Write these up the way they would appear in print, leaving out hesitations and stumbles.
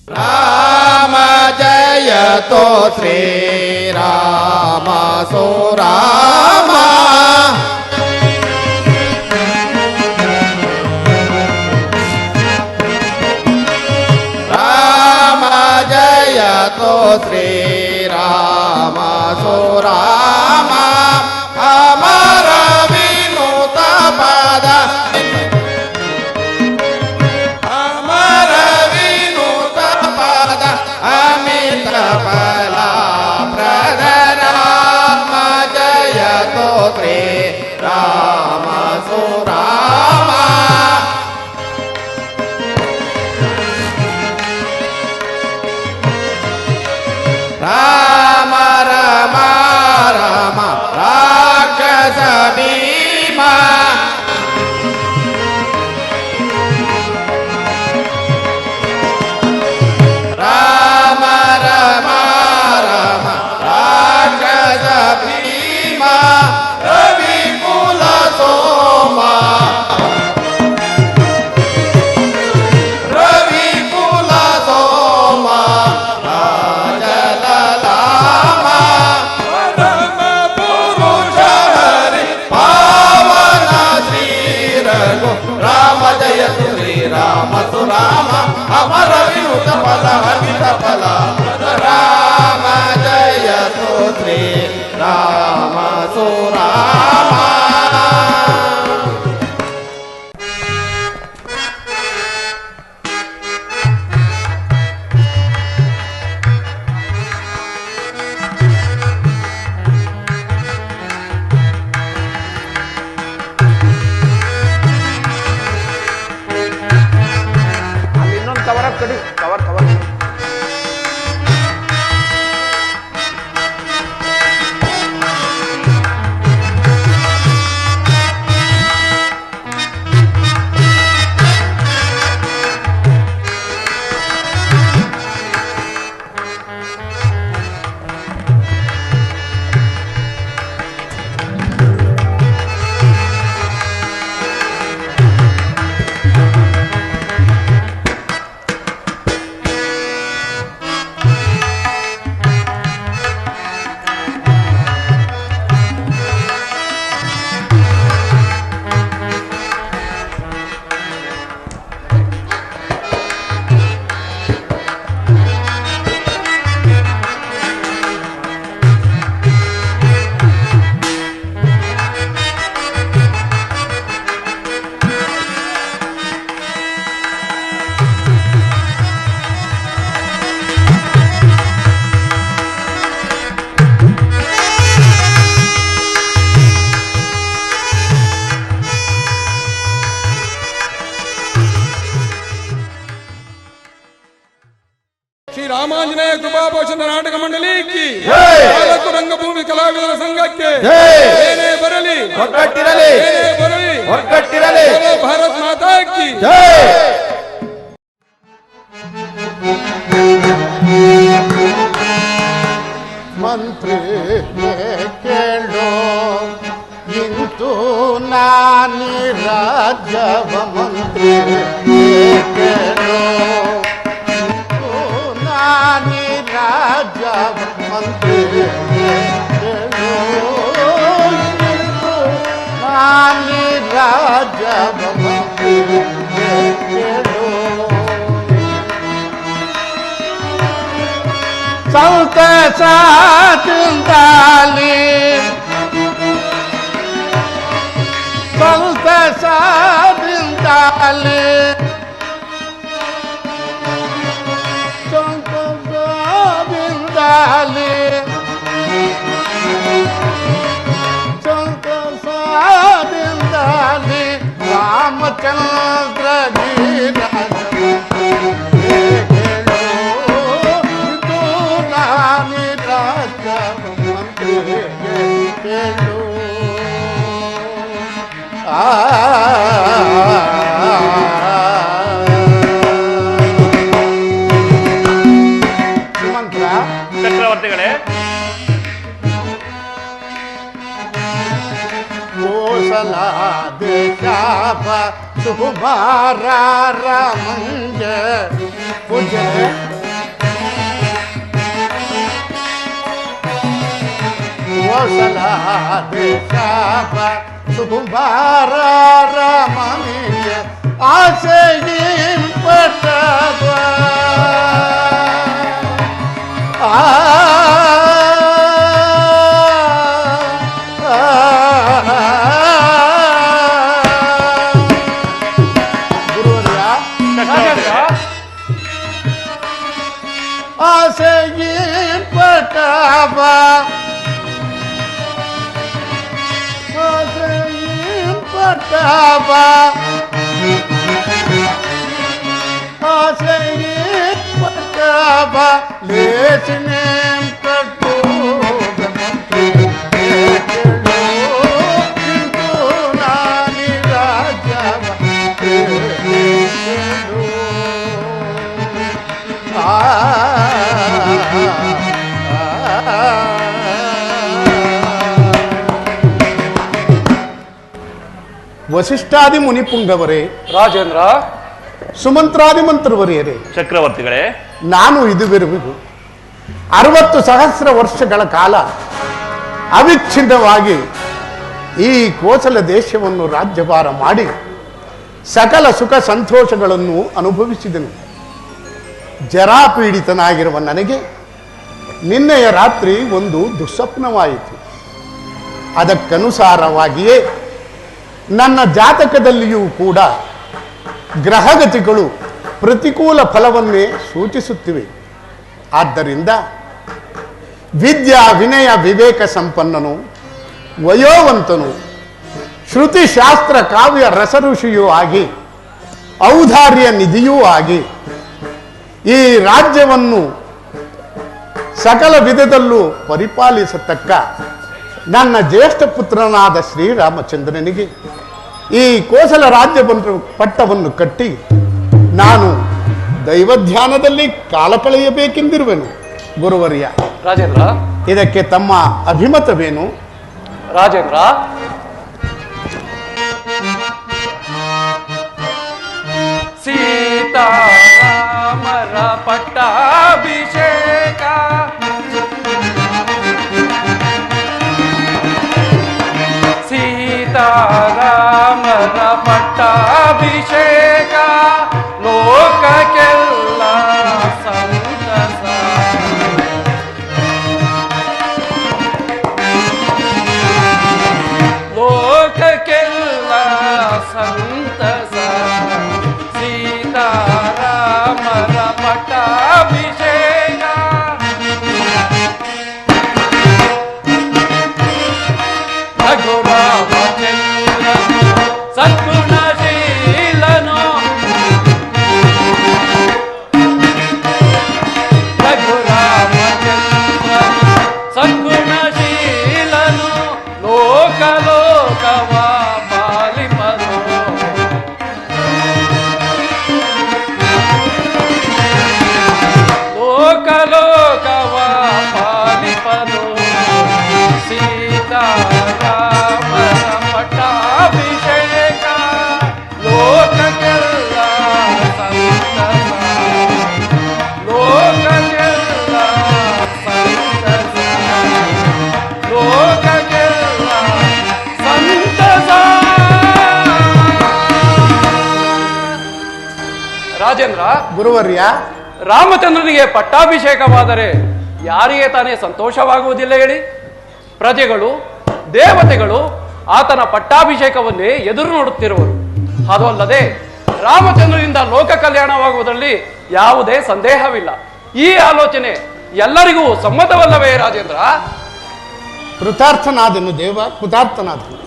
ರಾಮ ಜಯತೋ ಶ್ರೀರಾಮ ಸುರಾಮ ರಾಮ ಜಯತೋ ಶ್ರೀರಾಮ ಸುರಾಮ ಅಮರ ವಿನುತ ಪದ ಅಮರ ವಿನುತ ಪದ ಅಮಿತ ಫಲ ಪ್ರದ ರಾಮ ಜಯತೋ ಶ್ರೀರಾಮ ಸುರಾಮ ರಾಮ ರಮ ರಮ ರಾಕ್ಷಸ ಭೀಮ ರಾಮ ರಮ ರಮ ರಾಕ್ಷಸ ಭೀಮ ರವಿ ಕುಲ ಸೋಮ ರವಿ ಕುಲ ಸೋಮ ರಾಜಲಲಾಮ ಪರಮ ಪುರುಷ ಹರಿ ಪಾವನ ಶ್ರೀ ರಘು ರಾಮ ಜಯತು ಶ್ರೀರಾಮ ಸುರಾಮ ಅಮರ ವಿನುತ ಫಲ ಅಮಿತ ಫಲ ರಾಮ ಜಯತು ಶ್ರೀ ರಾಮ ಸುರಾಮ ಇನ್ನೊಂದು ಕವರ್ ಕಡಿ ಕವರ್ ಕವರ್ ಶ್ರೀರಾಮಾಂಜನೇಯ ಕೃಪಾಪೋಷಣ ನಾಟಕ ಮಂಡಳಿಗೆ ತಾಲೂಕು ರಂಗಭೂಮಿ ಕಲಾವಿದರ ಸಂಘಕ್ಕೆ ಏನೇ ಬರಲಿ ಒಗ್ಗಟ್ಟಿರಲಿ ಏನೇ ಬರಲಿ ಒಗ್ಗಟ್ಟಿರಲಿ ಭಾರತ್ ಮಾತಾ ಕಿ ಮಂತ್ರಿ ಕೇಳೋ ಇಂತು ನಾನಿ ರಾಜ್ಯವ ಮಂತ್ರಿ ಕೇಳೋ ಇಂತು ನಾನಿ ರಾಜ್ಯವ ಮಂತ್ರಿ ಕೇಳೋ ಇಂತು ನಾನಿ ರಾಜ್ಯವ ಮಂತ್ರಿ ಕೇಳೋ ಸಂತ ಸಾತಿಂದಾಲಿ ಸಂತ ಸಾತಿಂದಾಲಿ ಸಂತ ಸಾತಿಂದಾಲಿ ಸಂತ ಸಾತಿಂದಾಲಿ ರಾಮಚಂದ್ರ ಚಕ್ರವರ್ತಿಗಳೇ, ಕೋಸಲ ದೇಶಾಪ ಸುಕುಮಾರ ರಾಮಂಜ ಪೂಜ್ಯರೇ, ಕೋಸಲ ದೇಶಾಪ ಸುಕುಮಾರ ರಮಣೀಯ ಆಸೆಗಿಂ ಪಟವ ಆಸೆಗಿಂ ಪಟವ ಆಸೆಗಿಂ ಪಟವ ಆಸೆಗಿಂ ಪಟವ ಲೇಸಿನೇಂ ಕಟ್ಟು ಇಂದು ನಾನಿ ರಾಜವ ವಸಿಷ್ಠಾದಿ ಮುನಿಪುಂಗವರೇ, ರಾಜೇಂದ್ರ, ಸುಮಂತ್ರಾದಿ ಮಂತ್ರವರಿಯರೇ, ಚಕ್ರವರ್ತಿಗಳೇ, ನಾನು ಇದುವರೆಗೂ 60 ಸಹಸ್ರ ವರ್ಷಗಳ ಕಾಲ ಅವಿಚ್ಛಿನ್ನವಾಗಿ ಈ ಕೋಸಲ ದೇಶವನ್ನು ರಾಜ್ಯಭಾರ ಮಾಡಿ ಸಕಲ ಸುಖ ಸಂತೋಷಗಳನ್ನು ಅನುಭವಿಸಿದನು. ಜರಾಪೀಡಿತನಾಗಿರುವ ನನಗೆ ನಿನ್ನೆಯ ರಾತ್ರಿ ಒಂದು ದುಸ್ವಪ್ನವಾಯಿತು. ಅದಕ್ಕನುಸಾರವಾಗಿಯೇ ನನ್ನ ಜಾತಕದಲ್ಲಿಯೂ ಕೂಡ ಗ್ರಹಗತಿಗಳು ಪ್ರತಿಕೂಲ ಫಲವನ್ನೇ ಸೂಚಿಸುತ್ತಿವೆ. ಆದ್ದರಿಂದ ವಿದ್ಯಾ ವಿನಯ ವಿವೇಕ ಸಂಪನ್ನನು, ವಯೋವಂತನು, ಶ್ರುತಿಶಾಸ್ತ್ರ ಕಾವ್ಯ ರಸಋಷಿಯೂ ಆಗಿ ಔದಾರ್ಯ ನಿಧಿಯೂ ಆಗಿ ಈ ರಾಜ್ಯವನ್ನು ಸಕಲ ವಿಧದಲ್ಲೂ ಪರಿಪಾಲಿಸತಕ್ಕ ನನ್ನ ಜ್ಯೇಷ್ಠ ಪುತ್ರನಾದ ಶ್ರೀರಾಮಚಂದ್ರನಿಗೆ ಈ ಕೋಸಲ ರಾಜ್ಯ ಪಟ್ಟವನ್ನು ಕಟ್ಟಿ ನಾನು ದೈವಧ್ಯಾನದಲ್ಲಿ ಕಾಲ ಕಳೆಯಬೇಕೆಂದಿರುವೆನು. ಗುರುವರ್ಯ, ರಾಜೇಂದ್ರ, ಇದಕ್ಕೆ ತಮ್ಮ ಅಭಿಮತವೇನು? ರಾಜೇಂದ್ರ, ಸೀತಾರಾಮರ ಪಟ್ಟಾಭಿಷೇಕ ಸೀತಾರಾಮರ ಪಟ್ಟಾಭಿಷೇಕ ಲೋಕಕ್ಕೆಲ್ಲ ಸಂತಸ ಲೋಕಕ್ಕೆಲ್ಲ ಸಂತಸ ಸೀತಾರಾಮರ ಪಟ್ಟಾಭಿಷೇಕ ರಘುರಾಮಚಂದ್ರನು ಸದ್ಗುಣಶೀಲನು ರಘುರಾಮಚಂದ್ರನು ಸದ್ಗುಣಶೀಲನು ಲೋಕಲೋಕವ ಪಾಲಿಪನು ಲೋಕಲೋಕವ ಪಾಲಿಪನು ಸೀತಾರಾಮರ ಪಟ್ಟಾಭಿಷೇಕ ಲೋಕಕ್ಕೆಲ್ಲ ಸಂತಸ ಲೋಕಕ್ಕೆಲ್ಲ ಸಂತಸ ಲೋಕಕ್ಕೆಲ್ಲ ಸಂತಸ. ರಾಜೇಂದ್ರ, ಗುರುವರ್ಯ, ರಾಮಚಂದ್ರನಿಗೆ ಪಟ್ಟಾಭಿಷೇಕವಾದರೆ ಯಾರಿಗೆ ತಾನೇ ಸಂತೋಷವಾಗುವುದಿಲ್ಲ ಹೇಳಿ? ಪ್ರಜೆಗಳು, ದೇವತೆಗಳು ಆತನ ಪಟ್ಟಾಭಿಷೇಕವನ್ನೇ ಎದುರು ನೋಡುತ್ತಿರುವರು. ಅದು ಅಲ್ಲದೆ ರಾಮಚಂದ್ರನಿಂದ ಲೋಕ ಕಲ್ಯಾಣವಾಗುವುದರಲ್ಲಿ ಯಾವುದೇ ಸಂದೇಹವಿಲ್ಲ. ಈ ಆಲೋಚನೆ ಎಲ್ಲರಿಗೂ ಸಮ್ಮತವಲ್ಲವೇ ರಾಜೇಂದ್ರ? ಕೃತಾರ್ಥನಾದನು ದೇವ, ಕೃತಾರ್ಥನಾದನು.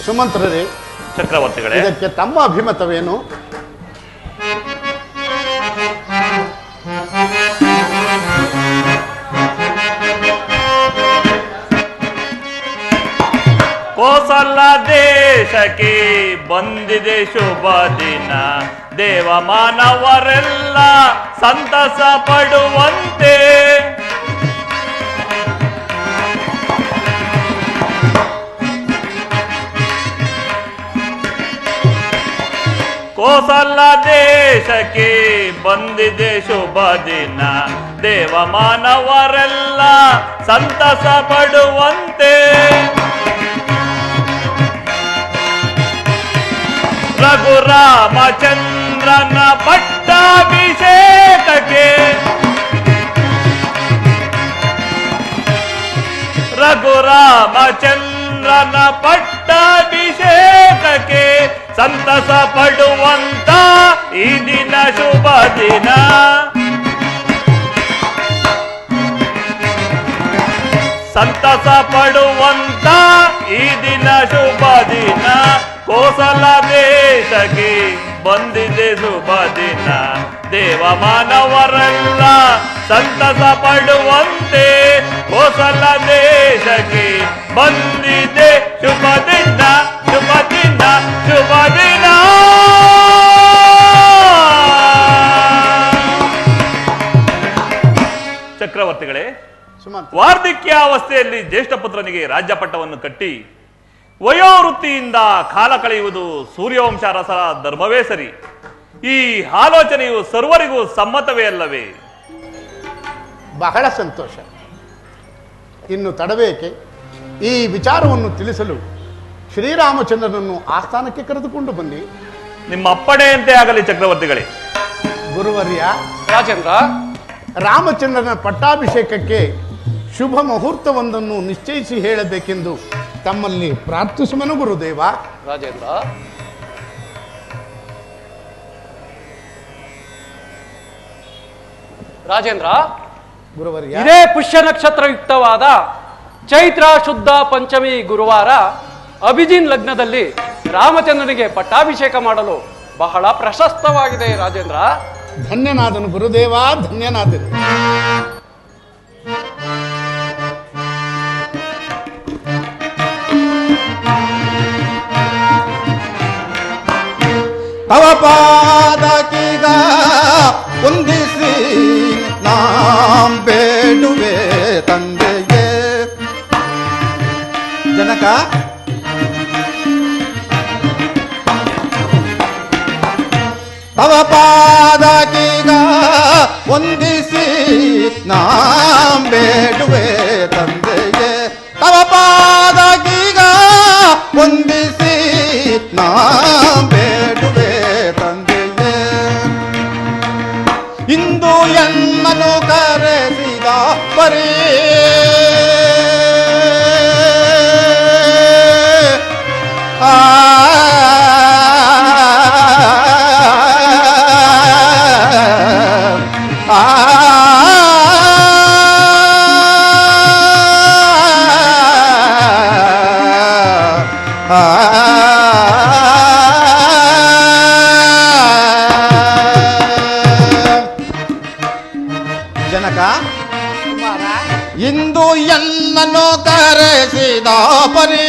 ಸುಮಂತ್ರರೇ, ಚಕ್ರವರ್ತಿಗಳೇ, ಇದಕ್ಕೆ ತಮ್ಮ ಅಭಿಮತವೇನು? ಕೋಸಲ ದೇಶಕ್ಕೆ ಬಂದಿದೆ ಶುಭ ದಿನ, ದೇವ ಮಾನವರೆಲ್ಲ ಸಂತಸ ಪಡುವಂತೆ. ಕೋಸಲ ದೇಶಕ್ಕೆ ಬಂದಿದೆ ಶುಭ ದಿನ, ದೇವ ಮಾನವರೆಲ್ಲ ಸಂತಸ ಪಡುವಂತೆ ರಘುರಾಮಚಂದ್ರನ ಪಟ್ಟಾಭಿಷೇಕಕ್ಕೆ ರಘುರಾಮಚಂದ್ರನ ಪಟ್ಟಾಭಿಷೇಕಕ್ಕೆ ಸಂತಸ ಪಡುವಂತ ಈ ದಿನ ಶುಭ ದಿನ ಸಂತಸ ಪಡುವಂತ ಈ ದಿನ ಶುಭ ದಿನ ಕೋಸಲ ದೇಶಕ್ಕೆ ಬಂದಿದೆ ಶುಭ ದಿನ ದೇವ ಮಾನವರೆಲ್ಲ ಸಂತಸ ಪಡುವಂತೆ ಕೋಸಲ ದೇಶಕ್ಕೆ ಬಂದಿದೆ ಶುಭ ದಿನ ಶುಭ ದಿನ ಶುಭ ದಿನ ಚಕ್ರವರ್ತಿಗಳೇ, ಸುಮಂತ್, ವಾರ್ಧಕ್ಯಾವಸ್ಥೆಯಲ್ಲಿ ಜ್ಯೇಷ್ಠ ಪುತ್ರನಿಗೆ ರಾಜ್ಯ ಪಟ್ಟವನ್ನು ಕಟ್ಟಿ ವಯೋವೃತ್ತಿಯಿಂದ ಕಾಲ ಕಳೆಯುವುದು ಸೂರ್ಯವಂಶ ಅರಸರ ಧರ್ಮವೇ ಸರಿ. ಈ ಆಲೋಚನೆಯು ಸರ್ವರಿಗೂ ಸಮ್ಮತವೇ ಅಲ್ಲವೇ? ಬಹಳ ಸಂತೋಷ. ಇನ್ನು ತಡಬೇಕೆ? ಈ ವಿಚಾರವನ್ನು ತಿಳಿಸಲು ಶ್ರೀರಾಮಚಂದ್ರನನ್ನು ಆಸ್ಥಾನಕ್ಕೆ ಕರೆದುಕೊಂಡು ಬನ್ನಿ. ನಿಮ್ಮ ಅಪ್ಪಣೆಯಂತೆ ಆಗಲಿ ಚಕ್ರವರ್ತಿಗಳೇ. ಗುರುವರ್ಯ, ರಾಜೇಂದ್ರ, ರಾಮಚಂದ್ರನ ಪಟ್ಟಾಭಿಷೇಕಕ್ಕೆ ಶುಭ ಮುಹೂರ್ತವೊಂದನ್ನು ನಿಶ್ಚಯಿಸಿ ಹೇಳಬೇಕೆಂದು ತಮ್ಮಲ್ಲಿ ಪ್ರಾರ್ಥಿಸುವನು ಗುರುದೇವ. ರಾಜೇಂದ್ರ, ರಾಜೇಂದ್ರ, ಗುರುವರ್ಯ, ಇದೇ ಪುಷ್ಯ ನಕ್ಷತ್ರಯುಕ್ತವಾದ ಚೈತ್ರ ಶುದ್ಧ ಪಂಚಮಿ ಗುರುವಾರ ಅಭಿಜಿನ್ ಲಗ್ನದಲ್ಲಿ ರಾಮಚಂದ್ರನಿಗೆ ಪಟ್ಟಾಭಿಷೇಕ ಮಾಡಲು ಬಹಳ ಪ್ರಶಸ್ತವಾಗಿದೆ. ರಾಜೇಂದ್ರ, ಧನ್ಯನಾದನು ಗುರುದೇವ, ಧನ್ಯನಾದನು. ತವ ಪಾದಕೀಗ ಹೊಂದಿಸಿ ನಾಂ ಬೇಡುವೆ ತಂದೆಯೇ. ಜನಕ, ತವ ಪಾದಕೀಗ ಹೊಂದಿಸಿ ನಾಂ ಬೇಡುವೆ ತಂದೆಯೇ. ತವ ಪಾದಕೀಗ ಹೊಂದಿಸಿ ನಾಂ ಬೇಡುವೆ ತಂದೆಯೇ. ಇಂದು ಎನ್ನನು ಕರೆಸಿದ ಪರಿ ಆ ಜನಕ, ಇಂದು ಎನ್ನನ್ನು ಕರೆಸಿದ ಪರಿ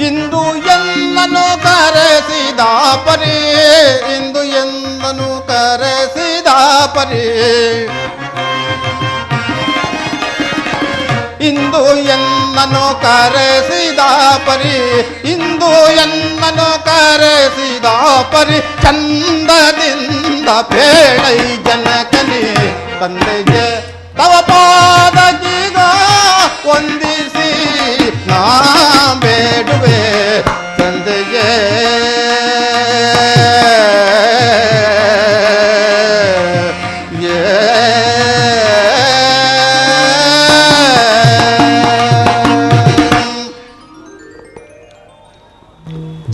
ಇಂದು ಎನ್ನನ್ನು ಕರೆಸಿದ ಪರಿ ಇಂದು ಎನ್ನನ್ನು ಕರೆಸಿದ ಪರಿ ಇಂದು ಎನ್ನನ್ನು ಕರೆಸಿದ ಪರಿ ಇಂದು ಎನ್ನನ್ನು ಕರೆಸಿದ ಪರಿ ಚಂದದಿಂದ ಬೇಳೈ ಜನಕನೇ ತಂದೆಗೆ ತವ ಪಾದಕೀಗ ಹೊಂದಿಸಿ ನಾ ಬೇಡುವೆ ತಂದೆಗೆ.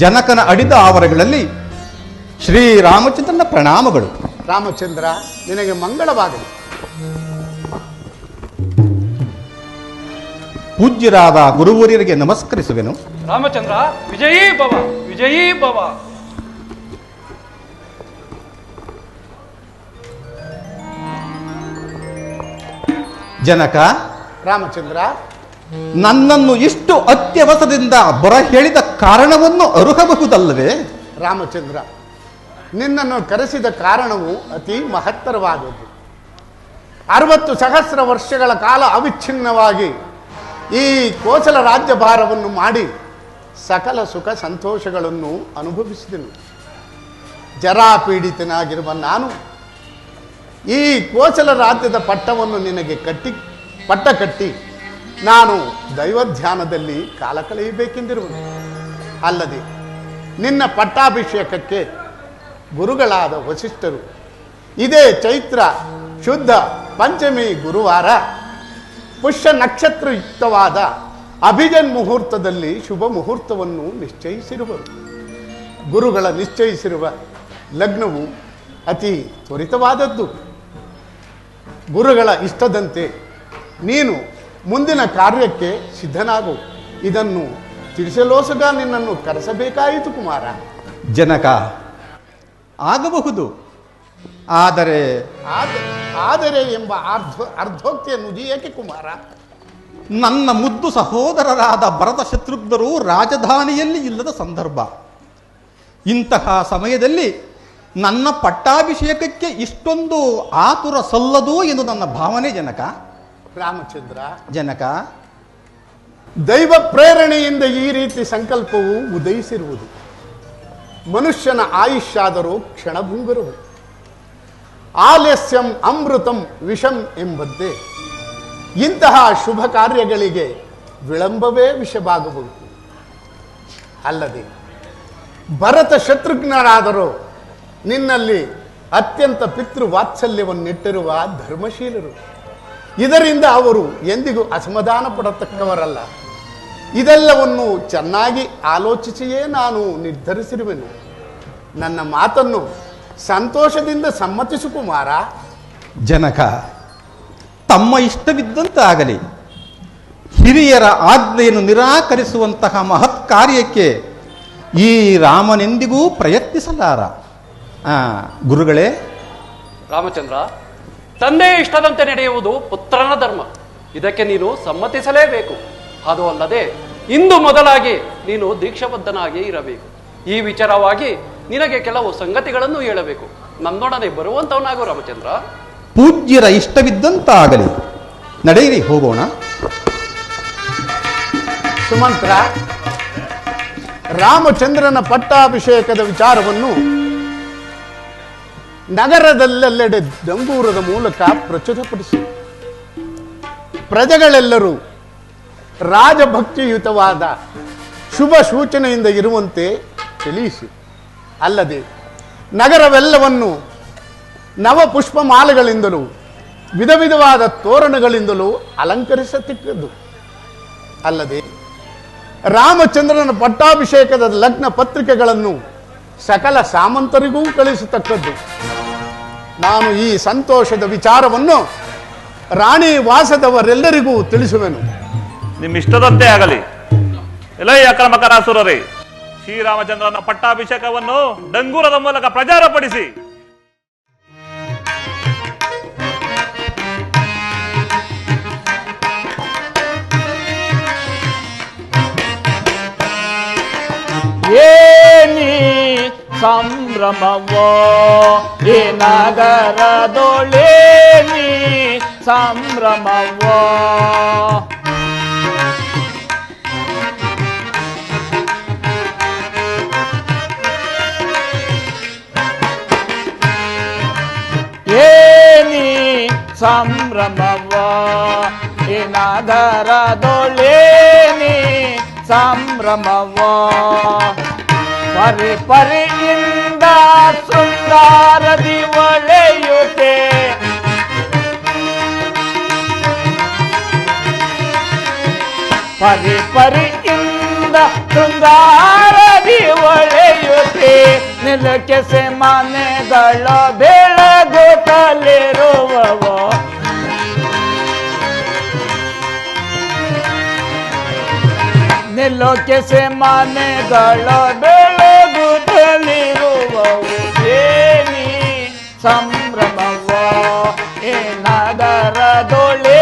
ಜನಕನ ಅಡಿದ ಆವರಗಳಲ್ಲಿ ಶ್ರೀರಾಮಚಂದ್ರನ ಪ್ರಣಾಮಗಳು. ರಾಮಚಂದ್ರ, ನಿನಗೆ ಮಂಗಳವಾಗಲಿ. ಪೂಜ್ಯರಾದ ಗುರುವರಿಯರಿಗೆ ನಮಸ್ಕರಿಸುವೆನು. ರಾಮಚಂದ್ರ, ವಿಜಯೀ ಭವ, ವಿಜಯೀ ಭವ. ಜನಕ, ರಾಮಚಂದ್ರ, ನನ್ನನ್ನು ಇಷ್ಟು ಅತ್ಯವಸರದಿಂದ ಬರ ಹೇಳಿದ ಕಾರಣವನ್ನು ಅರುಹಬಹುದಲ್ಲವೇ? ರಾಮಚಂದ್ರ, ನಿನ್ನನ್ನು ಕರೆಸಿದ ಕಾರಣವು ಅತಿ ಮಹತ್ತರವಾದದ್ದು. 60 ಸಹಸ್ರ ವರ್ಷಗಳ ಕಾಲ ಅವಿಚ್ಛಿನ್ನವಾಗಿ ಈ ಕೋಸಲ ರಾಜ್ಯಭಾರವನ್ನು ಮಾಡಿ ಸಕಲ ಸುಖ ಸಂತೋಷಗಳನ್ನು ಅನುಭವಿಸಿದನು. ಜರಾಪೀಡಿತನಾಗಿರುವ ನಾನು ಈ ಕೋಸಲ ರಾಜ್ಯದ ಪಟ್ಟವನ್ನು ನಿನಗೆ ಪಟ್ಟ ಕಟ್ಟಿ ನಾನು ದೈವಧ್ಯಾನದಲ್ಲಿ ಕಾಲ ಕಳೆಯಬೇಕೆಂದಿರುವುದು. ಅಲ್ಲದೆ ನಿನ್ನ ಪಟ್ಟಾಭಿಷೇಕಕ್ಕೆ ಗುರುಗಳಾದ ವಸಿಷ್ಠರು ಇದೇ ಚೈತ್ರ ಶುದ್ಧ ಪಂಚಮಿ ಗುರುವಾರ ಪುಷ್ಯ ನಕ್ಷತ್ರಯುಕ್ತವಾದ ಅಭಿಜನ್ ಮುಹೂರ್ತದಲ್ಲಿ ಶುಭ ಮುಹೂರ್ತವನ್ನು ನಿಶ್ಚಯಿಸಿರುವರು. ಗುರುಗಳ ನಿಶ್ಚಯಿಸಿರುವ ಲಗ್ನವು ಅತಿ ತ್ವರಿತವಾದದ್ದು. ಗುರುಗಳ ಇಷ್ಟದಂತೆ ನೀನು ಮುಂದಿನ ಕಾರ್ಯಕ್ಕೆ ಸಿದ್ಧನಾಗು. ಇದನ್ನು ತಿಳಿಸಲೋಸಗ ನಿನ್ನನ್ನು ಕರೆಸಬೇಕಾಯಿತು ಕುಮಾರ. ಜನಕ, ಆಗಬಹುದು. ಆದರೆ ಎಂಬ ಅರ್ಧೋಕ್ತಿಯನ್ನು ಏಕೆ ಕುಮಾರ? ನನ್ನ ಮುದ್ದು ಸಹೋದರರಾದ ಭರತ ಶತ್ರುಘ್ನರು ರಾಜಧಾನಿಯಲ್ಲಿ ಇಲ್ಲದ ಸಂದರ್ಭ. ಇಂತಹ ಸಮಯದಲ್ಲಿ ನನ್ನ ಪಟ್ಟಾಭಿಷೇಕಕ್ಕೆ ಇಷ್ಟೊಂದು ಆತುರ ಸಲ್ಲದು ಎಂದು ನನ್ನ ಭಾವನೆ ಜನಕ. ರಾಮಚಂದ್ರ, ಜನಕ, ದೈವ ಪ್ರೇರಣೆಯಿಂದ ಈ ರೀತಿ ಸಂಕಲ್ಪವು ಉದಯಿಸಿರುವುದು. ಮನುಷ್ಯನ ಆಯುಷ್ಯಾದರೂ ಕ್ಷಣಭಂಗುರವು. ಆಲಸ್ಯಂ ಅಮೃತಂ ವಿಷಂ ಎಂಬಂತೆ ಇಂತಹ ಶುಭ ಕಾರ್ಯಗಳಿಗೆ ವಿಳಂಬವೇ ವಿಷವಾಗಬಹುದು. ಅಲ್ಲದೆ ಭರತ ಶತ್ರುಘ್ನರಾದರೂ ನಿನ್ನಲ್ಲಿ ಅತ್ಯಂತ ಪಿತೃವಾತ್ಸಲ್ಯವನ್ನಿಟ್ಟಿರುವ ಧರ್ಮಶೀಲರು. ಇದರಿಂದ ಅವರು ಎಂದಿಗೂ ಅಸಮಾಧಾನ ಪಡತಕ್ಕವರಲ್ಲ. ಇದೆಲ್ಲವನ್ನು ಚೆನ್ನಾಗಿ ಆಲೋಚಿಸಿಯೇ ನಾನು ನಿರ್ಧರಿಸಿರುವೆನು. ನನ್ನ ಮಾತನ್ನು ಸಂತೋಷದಿಂದ ಸಮ್ಮತಿಸು ಕುಮಾರ. ಜನಕ, ತಮ್ಮ ಇಷ್ಟವಿದ್ದಂತಾಗಲಿ. ಹಿರಿಯರ ಆಜ್ಞೆಯನ್ನು ನಿರಾಕರಿಸುವಂತಹ ಮಹತ್ ಕಾರ್ಯಕ್ಕೆ ಈ ರಾಮನೆಂದಿಗೂ ಪ್ರಯತ್ನಿಸಲಾರ. ಗುರುಗಳೇ. ರಾಮಚಂದ್ರ, ತಂದೆ ಇಷ್ಟದಂತೆ ನಡೆಯುವುದು ಪುತ್ರನ ಧರ್ಮ. ಇದಕ್ಕೆ ನೀನು ಸಮ್ಮತಿಸಲೇಬೇಕು. ಅದು ಅಲ್ಲದೆ ಇಂದು ಮೊದಲಾಗಿ ನೀನು ದೀಕ್ಷಾಬದ್ಧನಾಗಿ ಇರಬೇಕು. ಈ ವಿಚಾರವಾಗಿ ನಿನಗೆ ಕೆಲವು ಸಂಗತಿಗಳನ್ನು ಹೇಳಬೇಕು. ನನ್ನೊಡನೆ ಬರುವಂತವನಾಗು ರಾಮಚಂದ್ರ. ಪೂಜ್ಯರ ಇಷ್ಟವಿದ್ದಂತಾಗಲಿ. ನಡೆಯಿರಿ, ಹೋಗೋಣ. ಸುಮಂತ್ರ, ರಾಮಚಂದ್ರನ ಪಟ್ಟಾಭಿಷೇಕದ ವಿಚಾರವನ್ನು ನಗರದಲ್ಲೆಲ್ಲೆಡೆ ಡಂಗೂರದ ಮೂಲಕ ಪ್ರಚುರಪಡಿಸಿ ಪ್ರಜೆಗಳೆಲ್ಲರೂ ರಾಜಭಕ್ತಿಯುತವಾದ ಶುಭ ಸೂಚನೆಯಿಂದ ಇರುವಂತೆ ತಿಳಿಸಿ. ಅಲ್ಲದೆ ನಗರವೆಲ್ಲವನ್ನು ನವಪುಷ್ಪಮಾಲೆಗಳಿಂದಲೂ ವಿಧ ವಿಧವಾದ ತೋರಣಗಳಿಂದಲೂ ಅಲಂಕರಿಸತಕ್ಕದ್ದು. ಅಲ್ಲದೆ ರಾಮಚಂದ್ರನ ಪಟ್ಟಾಭಿಷೇಕದ ಲಗ್ನ ಪತ್ರಿಕೆಗಳನ್ನು ಸಕಲ ಸಾಮಂತರಿಗೂ ಕಳಿಸತಕ್ಕದ್ದು. ನಾನು ಈ ಸಂತೋಷದ ವಿಚಾರವನ್ನು ರಾಣಿ ವಾಸದವರೆಲ್ಲರಿಗೂ ತಿಳಿಸುವೆನು. ನಿಮ್ಮಿಷ್ಟದಂತೆ ಆಗಲಿ. ಎಲೈ ಅಕ್ರಮಕರಾಸುರರೇ, ಶ್ರೀರಾಮಚಂದ್ರನ ಪಟ್ಟಾಭಿಷೇಕವನ್ನು ಡಂಗೂರದ ಮೂಲಕ ಪ್ರಚಾರಪಡಿಸಿ. ಏನಿ ಸಂಭ್ರಮವೋ ಈ ನಗರದೊಳೇನಿ ಸಂಭ್ರಮವೋ. ಏನಿ ಸಂಭ್ರಮವೋ ಈ ನಗರದೊಳೇನಿ ಸಂಭ್ರಮವೋ. ಪರಿ ಪರಿಯಿಂದ ಶೃಂಗಾರದಿ ಒಳೆಯುತ್ತೆ ಪರಿ ಪರಿಯಿಂದ ಶೃಂಗಾರದಿ ಒಳೆಯುತ್ತೆ. ನಿಲಕೆಸೆ ಮನೆಗಳ ಬೆಳಗುತ್ತಲಿರುವವೋ. ನಿಲೋಕೆಸೆ ಮನೆಗಳ ಬೆಳಗುತ್ತಲಿರುವವು. ಏನಿ ಸಂಭ್ರಮವೋ ಈ ನಗರದೊಳೇನಿ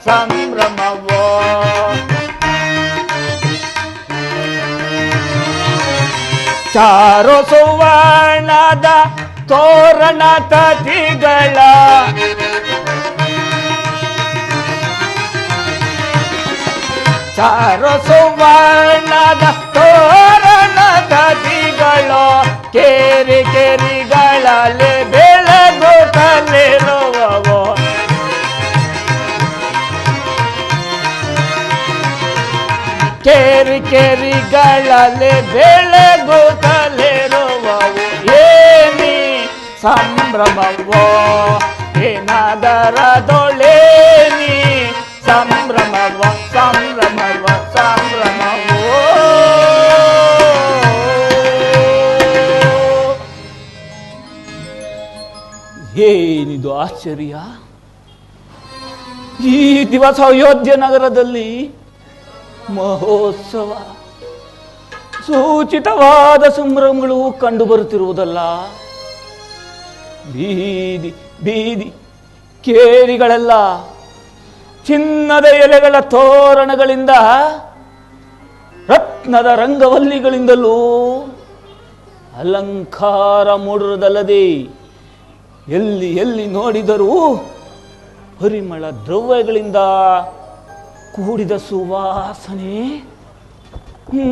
ಸಂಭ್ರಮವೋ. ಚಾರು ಸುವರ್ಣದ ತೋರಣ ತತಿಗಳ ಚಾರು ಸುವರ್ಣದ ತೋರಣ ತತಿಗಳು ಕೇರಿ ಕೇರಿಗಳಲ್ಲಿ ಬೆಳಗುತ್ತಲಿರುವವೋ ಕೇರಿ ಕೇರಿಗಳಲ್ಲಿ ಬೆಳಗುತ್ತಲಿರುವವು ಏನಿ ಸಂಭ್ರಮವೋ ಏನಾದರದೊಳೇನಿ ಸಂಭ್ರಮವ ಸಂಭ್ರಮವ ಸಂಭ್ರಮವೋ ಏನಿದು ಆಶ್ಚರ್ಯ! ಈ ದಿವಸ ಅಯೋಧ್ಯ ನಗರದಲ್ಲಿ ಮಹೋತ್ಸವ ಸೂಚಿತವಾದ ಸಂಭ್ರಮಗಳು ಕಂಡು ಬರುತ್ತಿರುವುದಲ್ಲ. ಬೀದಿ ಬೀದಿ ಕೇರಿಗಳೆಲ್ಲ ಚಿನ್ನದ ಎಲೆಗಳ ತೋರಣಗಳಿಂದ ರತ್ನದ ರಂಗವಲ್ಲಿಗಳಿಂದಲೂ ಅಲಂಕಾರ ಮೂಡುವುದಲ್ಲದೆ ಎಲ್ಲಿ ಎಲ್ಲಿ ನೋಡಿದರೂ ಪರಿಮಳ ದ್ರವ್ಯಗಳಿಂದ ಕೂಡಿದ ಸುವಾಸನೆ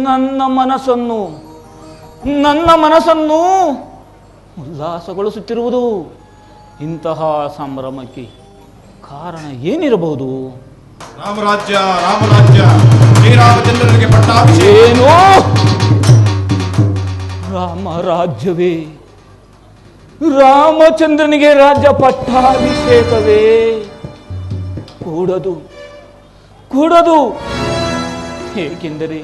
ನನ್ನ ಮನಸ್ಸನ್ನು ಉಲ್ಲಾಸಗೊಳಿಸುತ್ತಿರುವುದು. ಇಂತಹ ಸಂಭ್ರಮಕ್ಕೆ ಕಾರಣ ಏನಿರಬಹುದು? ರಾಮರಾಜ್ಯ ಶ್ರೀರಾಮಚಂದ್ರನಿಗೆ ಪಟ್ಟಾಭಿಷೇಕ. ಏನು ರಾಮರಾಜ್ಯವೇ? ರಾಮಚಂದ್ರನಿಗೆ ರಾಜ್ಯ ಪಟ್ಟಾಭಿಷೇಕವೇ? ಕೂಡದು. ಏಕೆಂದರೆ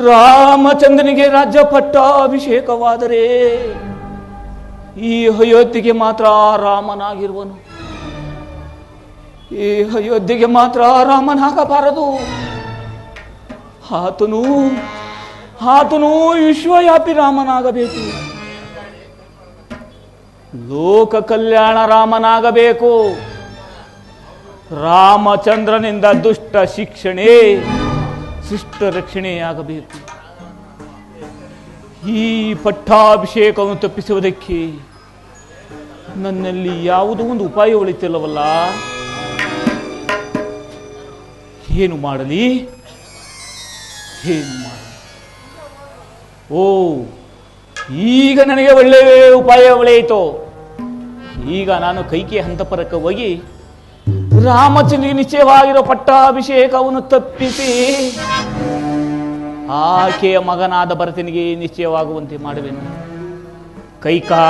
ರಾಮಚಂದ್ರನಿಗೆ ರಾಜ್ಯ ಪಟ್ಟಾಭಿಷೇಕವಾದರೆ ಈ ಅಯೋಧ್ಯೆಗೆ ಮಾತ್ರ ರಾಮನಾಗಿರುವನು. ಈ ಅಯೋಧ್ಯೆಗೆ ಮಾತ್ರ ರಾಮನಾಗಬಾರದು. ಆತನು ವಿಶ್ವವ್ಯಾಪಿ ರಾಮನಾಗಬೇಕು. ಲೋಕ ಕಲ್ಯಾಣ ರಾಮನಾಗಬೇಕು. ರಾಮಚಂದ್ರನಿಂದ ದುಷ್ಟ ಶಿಕ್ಷಣೆ ಶಿಷ್ಟ ರಕ್ಷಣೆಯಾಗಬೇಕು. ಈ ಪಟ್ಟಾಭಿಷೇಕವನ್ನು ತಪ್ಪಿಸುವುದಕ್ಕೆ ನನ್ನಲ್ಲಿ ಯಾವುದೋ ಒಂದು ಉಪಾಯ ಉಳಿತಿಲ್ಲವಲ್ಲ. ಏನು ಮಾಡಲಿ? ಓ, ಈಗ ನನಗೆ ಒಳ್ಳೆಯ ಉಪಾಯ ಉಳಿಯಿತು. ಈಗ ನಾನು ಕೈಕೆ ಹಂತಪರಕ್ಕೆ ಹೋಗಿ ರಾಮಚಂದ್ರನಿಗೆ ನಿಶ್ಚಯವಾಗಿರೋ ಪಟ್ಟಾಭಿಷೇಕವನ್ನು ತಪ್ಪಿಸಿ ಆಕೆಯ ಮಗನಾದ ಭರತನಿಗೆ ನಿಶ್ಚಯವಾಗುವಂತೆ ಮಾಡುವೆನು. ಕೈಕಾ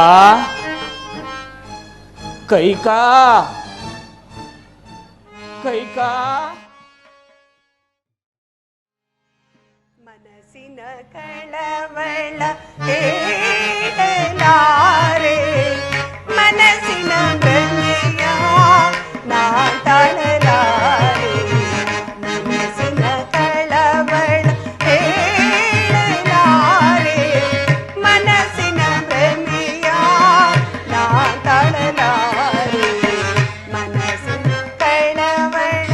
ಕೈಕಾ ಕೈಕಾ ಮನಸ್ಸಿನ ಕಳವಳ ಹೇಳಲಾರೆ, ಮನಸ್ಸಿನ ಭ್ರಮೆಯ ನಾ ತಾಳಲಾರೆ. ಮನಸ್ಸಿನ ಕಳವಳ ಹೇಳಲಾರೆ, ಮನಸ್ಸಿನ ಭ್ರಮೆಯ ನಾ ತಾಳಲಾರೆ. ಮನಸ್ಸಿನ ಕಳವಳ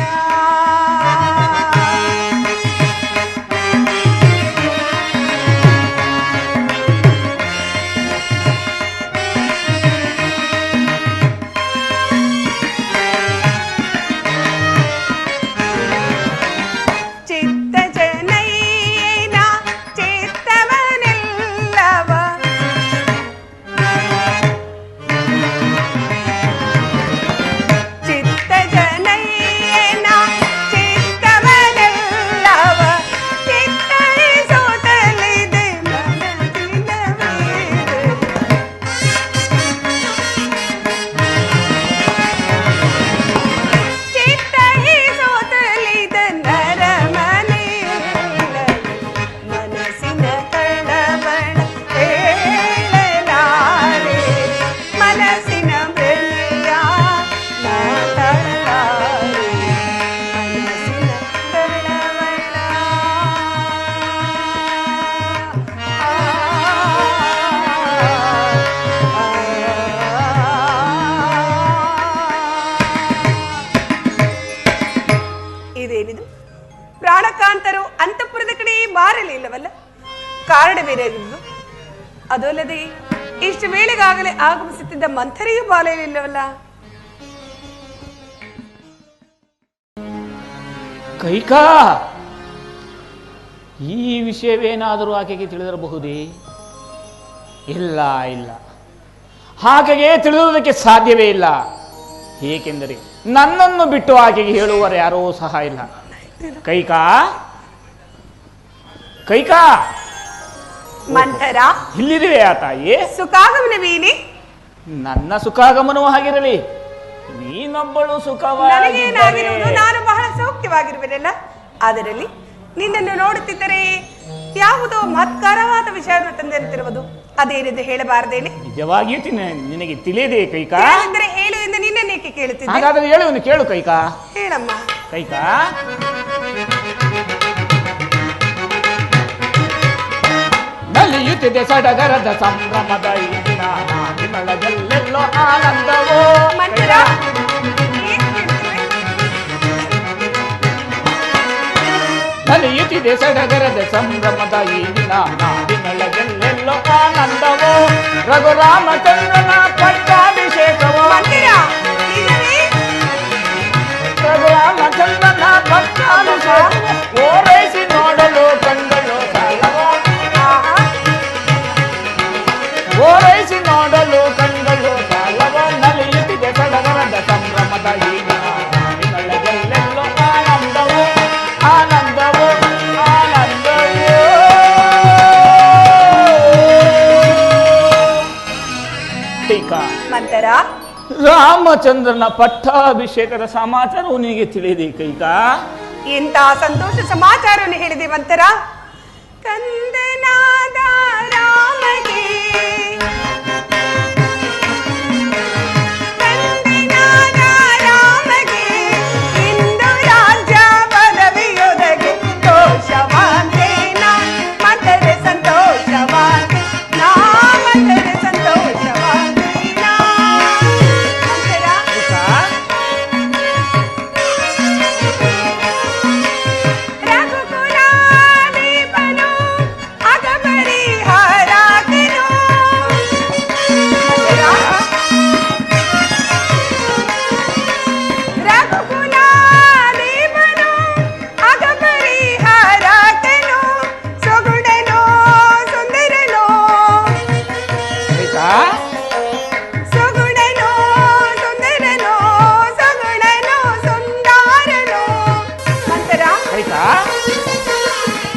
ಪ್ರಾಣಕಾಂತರು ಅಂತಃಪುರದ ಕಡೆ ಮಾರಲಿಲ್ಲವಲ್ಲ, ಕಾರಣ ಬೇರೆಯಾಗಿದ್ದು. ಅದು ಅಲ್ಲದೆ ಇಷ್ಟು ವೇಳೆಗಾಗಲೇ ಆಗಮಿಸುತ್ತಿದ್ದ ಮಂಥರೆಯೂ ಬಾಲೆಯಲಿಲ್ಲವಲ್ಲ. ಕೈಕಾ, ಈ ವಿಷಯವೇನಾದರೂ ಆಕೆಗೆ ತಿಳಿದಿರಬಹುದೇ? ಇಲ್ಲ ಇಲ್ಲ, ಹಾಗೆಯೇ ತಿಳಿದುವುದಕ್ಕೆ ಸಾಧ್ಯವೇ ಇಲ್ಲ. ಏಕೆಂದರೆ ನನ್ನನ್ನು ಬಿಟ್ಟು ಆಕೆಗೆ ಹೇಳುವರು ಯಾರೂ ಸಹ ಇಲ್ಲ. ಕೈಕಾ ಕೈಕಾ ಮಂಥರ, ಇಲ್ಲಿರುವೆ ಆ ತಾಯಿ. ಸುಖಾಗಮನವೇನೆ? ನನ್ನ ಸುಖಾಗಮನವೂ ಆಗಿರಲಿ, ನೀನೊಬ್ಬಳು ನನಗೇನಾಗಿರುವುದು? ನಾನು ಬಹಳ ಸೌಖ್ಯವಾಗಿರುವೆನಲ್ಲ. ಅದರಲ್ಲಿ ನಿನ್ನನ್ನು ನೋಡುತ್ತಿದ್ದರೆ ಯಾವುದೋ ಮಹತ್ಕರವಾದ ವಿಷಯವನ್ನು ತಂದಿರುತ್ತಿರುವುದು, ಅದೇನೆಂದು ಹೇಳಬಾರದೇನೆ? ನಿಜವಾಗಿಯೂ ನಿನಗೆ ತಿಳಿಯದೆ ಕೈಕಾ? ಅಂದರೆ ಹೇಳು ಎಂದು ನಿನ್ನೇಕೆ ಕೇಳುತ್ತಿದ್ದೆ? ಹಾಗಾದ್ರೆ ಹೇಳು, ಕೇಳು ಕೈಕಾ. ಹೇಳಮ್ಮ. ಕೈಕಾ, ನಲಿಯುತ್ತಿದೆ ಸಡಗರದ ಸಂಭ್ರಮದ ಈ ದಿನ, ನಾಡಿನೊಳಗೆಲ್ಲೆಲ್ಲೋ ಆನಂದವೋ. ಮಂಥರ, ನಲಿಯುತ್ತಿದೆ ಸಡಗರದ ಸಂಭ್ರಮದ ಈ ದಿನ, ನಾಡಿನೊಳಗೆಲ್ಲೆಲ್ಲೋ ಆನಂದವೋ. ರಘುರಾಮಚಂದ್ರನ ಪಟ್ಟಾಭಿಷೇಕವೋ. ಮಂಥರ, ನಿಜವೇ? ರಘುರಾಮಚಂದ್ರನ ಪಟ್ಟಾಭಿಷೇಕವೋ. ಓರೈಸಿ ನೋಡಲು ಕಂಡಲು ಸಾಲವೋ. ಆಹಾ, ಓರೈಸಿ ನೋಡಲು ಕಂಡಲು ಸಾಲವೋ. ನಲಿಯುತ್ತಿದೆ ಸಡಗರದ ಸಂಭ್ರಮದ ಈ ದಿನ, ನಾಡಿನೊಳಗೆಲ್ಲೆಲ್ಲೋ ಆನಂದವೋ ಆನಂದವೋ ಆನಂದವೋ. ಟೀಕಾ, ಮಂಥರ, ರಾಮಚಂದ್ರನ ಪಟ್ಟಾಭಿಷೇಕದ ಸಮಾಚಾರವು ನಿನಗೆ ತಿಳಿದೆ ಕೈಕಾ? ಎಂತಹ ಸಂತೋಷ ಸಮಾಚಾರವನ್ನು ಹೇಳಿದೆ ಮಂಥರ. ಕಂದನಾದ ರಾಮಗೆ, ಕಂದನಾದ ರಾಮಗೆ ಇಂದು ರಾಜ್ಯ ಪದವಿಯೊದಗಿ ಸಂತೋಷವಾಂತೇನ ಮಂಥರ ಸಂತೋಷವಾಂತೆ ನಾ ಮಂಥರ ಸಂತೋಷವಾಂತೇನ. ಮಂಥರ, ರಘುಕುಲಾದೀಪನು ಅಗಪರಿಹಾರಾತನು. ರಘುಕುಲಾದೀಪನು ಅಗಪರಿಹಾರಾತನು. ಸೊಗುಡನೋ ಸುಂದರನೋ, ಕೈಕಾ, ಸೊಗುಡನೋ ಸುಂದರನೋ, ಸೊಗುಡನೋ ಸುಂದರನೋ. ಮಂಥರ, ಕೈಕಾ,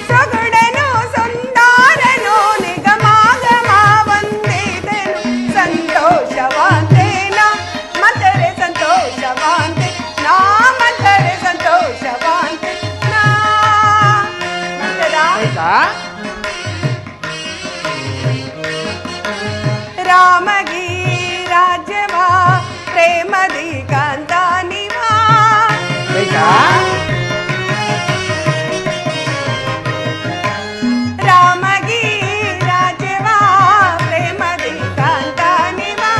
ಸೊಗುಡನೋ ಸುಂದರನೋ ನಿಗಮಾಗಮ ವಂದಿದನು ಸಂತೋಷವಾಂತೇನ ಮಂಥರ ಸಂತೋಷವಾಂತೆ ನಾ ಮಂಥರ ಸಂತೋಷವಾಂತೆ ನಾ. ಮಂಥರ, ಕೈಕಾ, ರಾಮಗೀ ರಾಜ್ಯವಾ ಪ್ರೇಮದಿ ಕಾಂತ ನಿವಾ. ಕೈಕಾ, ರಾಮಗೀ ರಾಜ್ಯವಾ ಪ್ರೇಮದಿ ಕಾಂತ ನಿವಾ.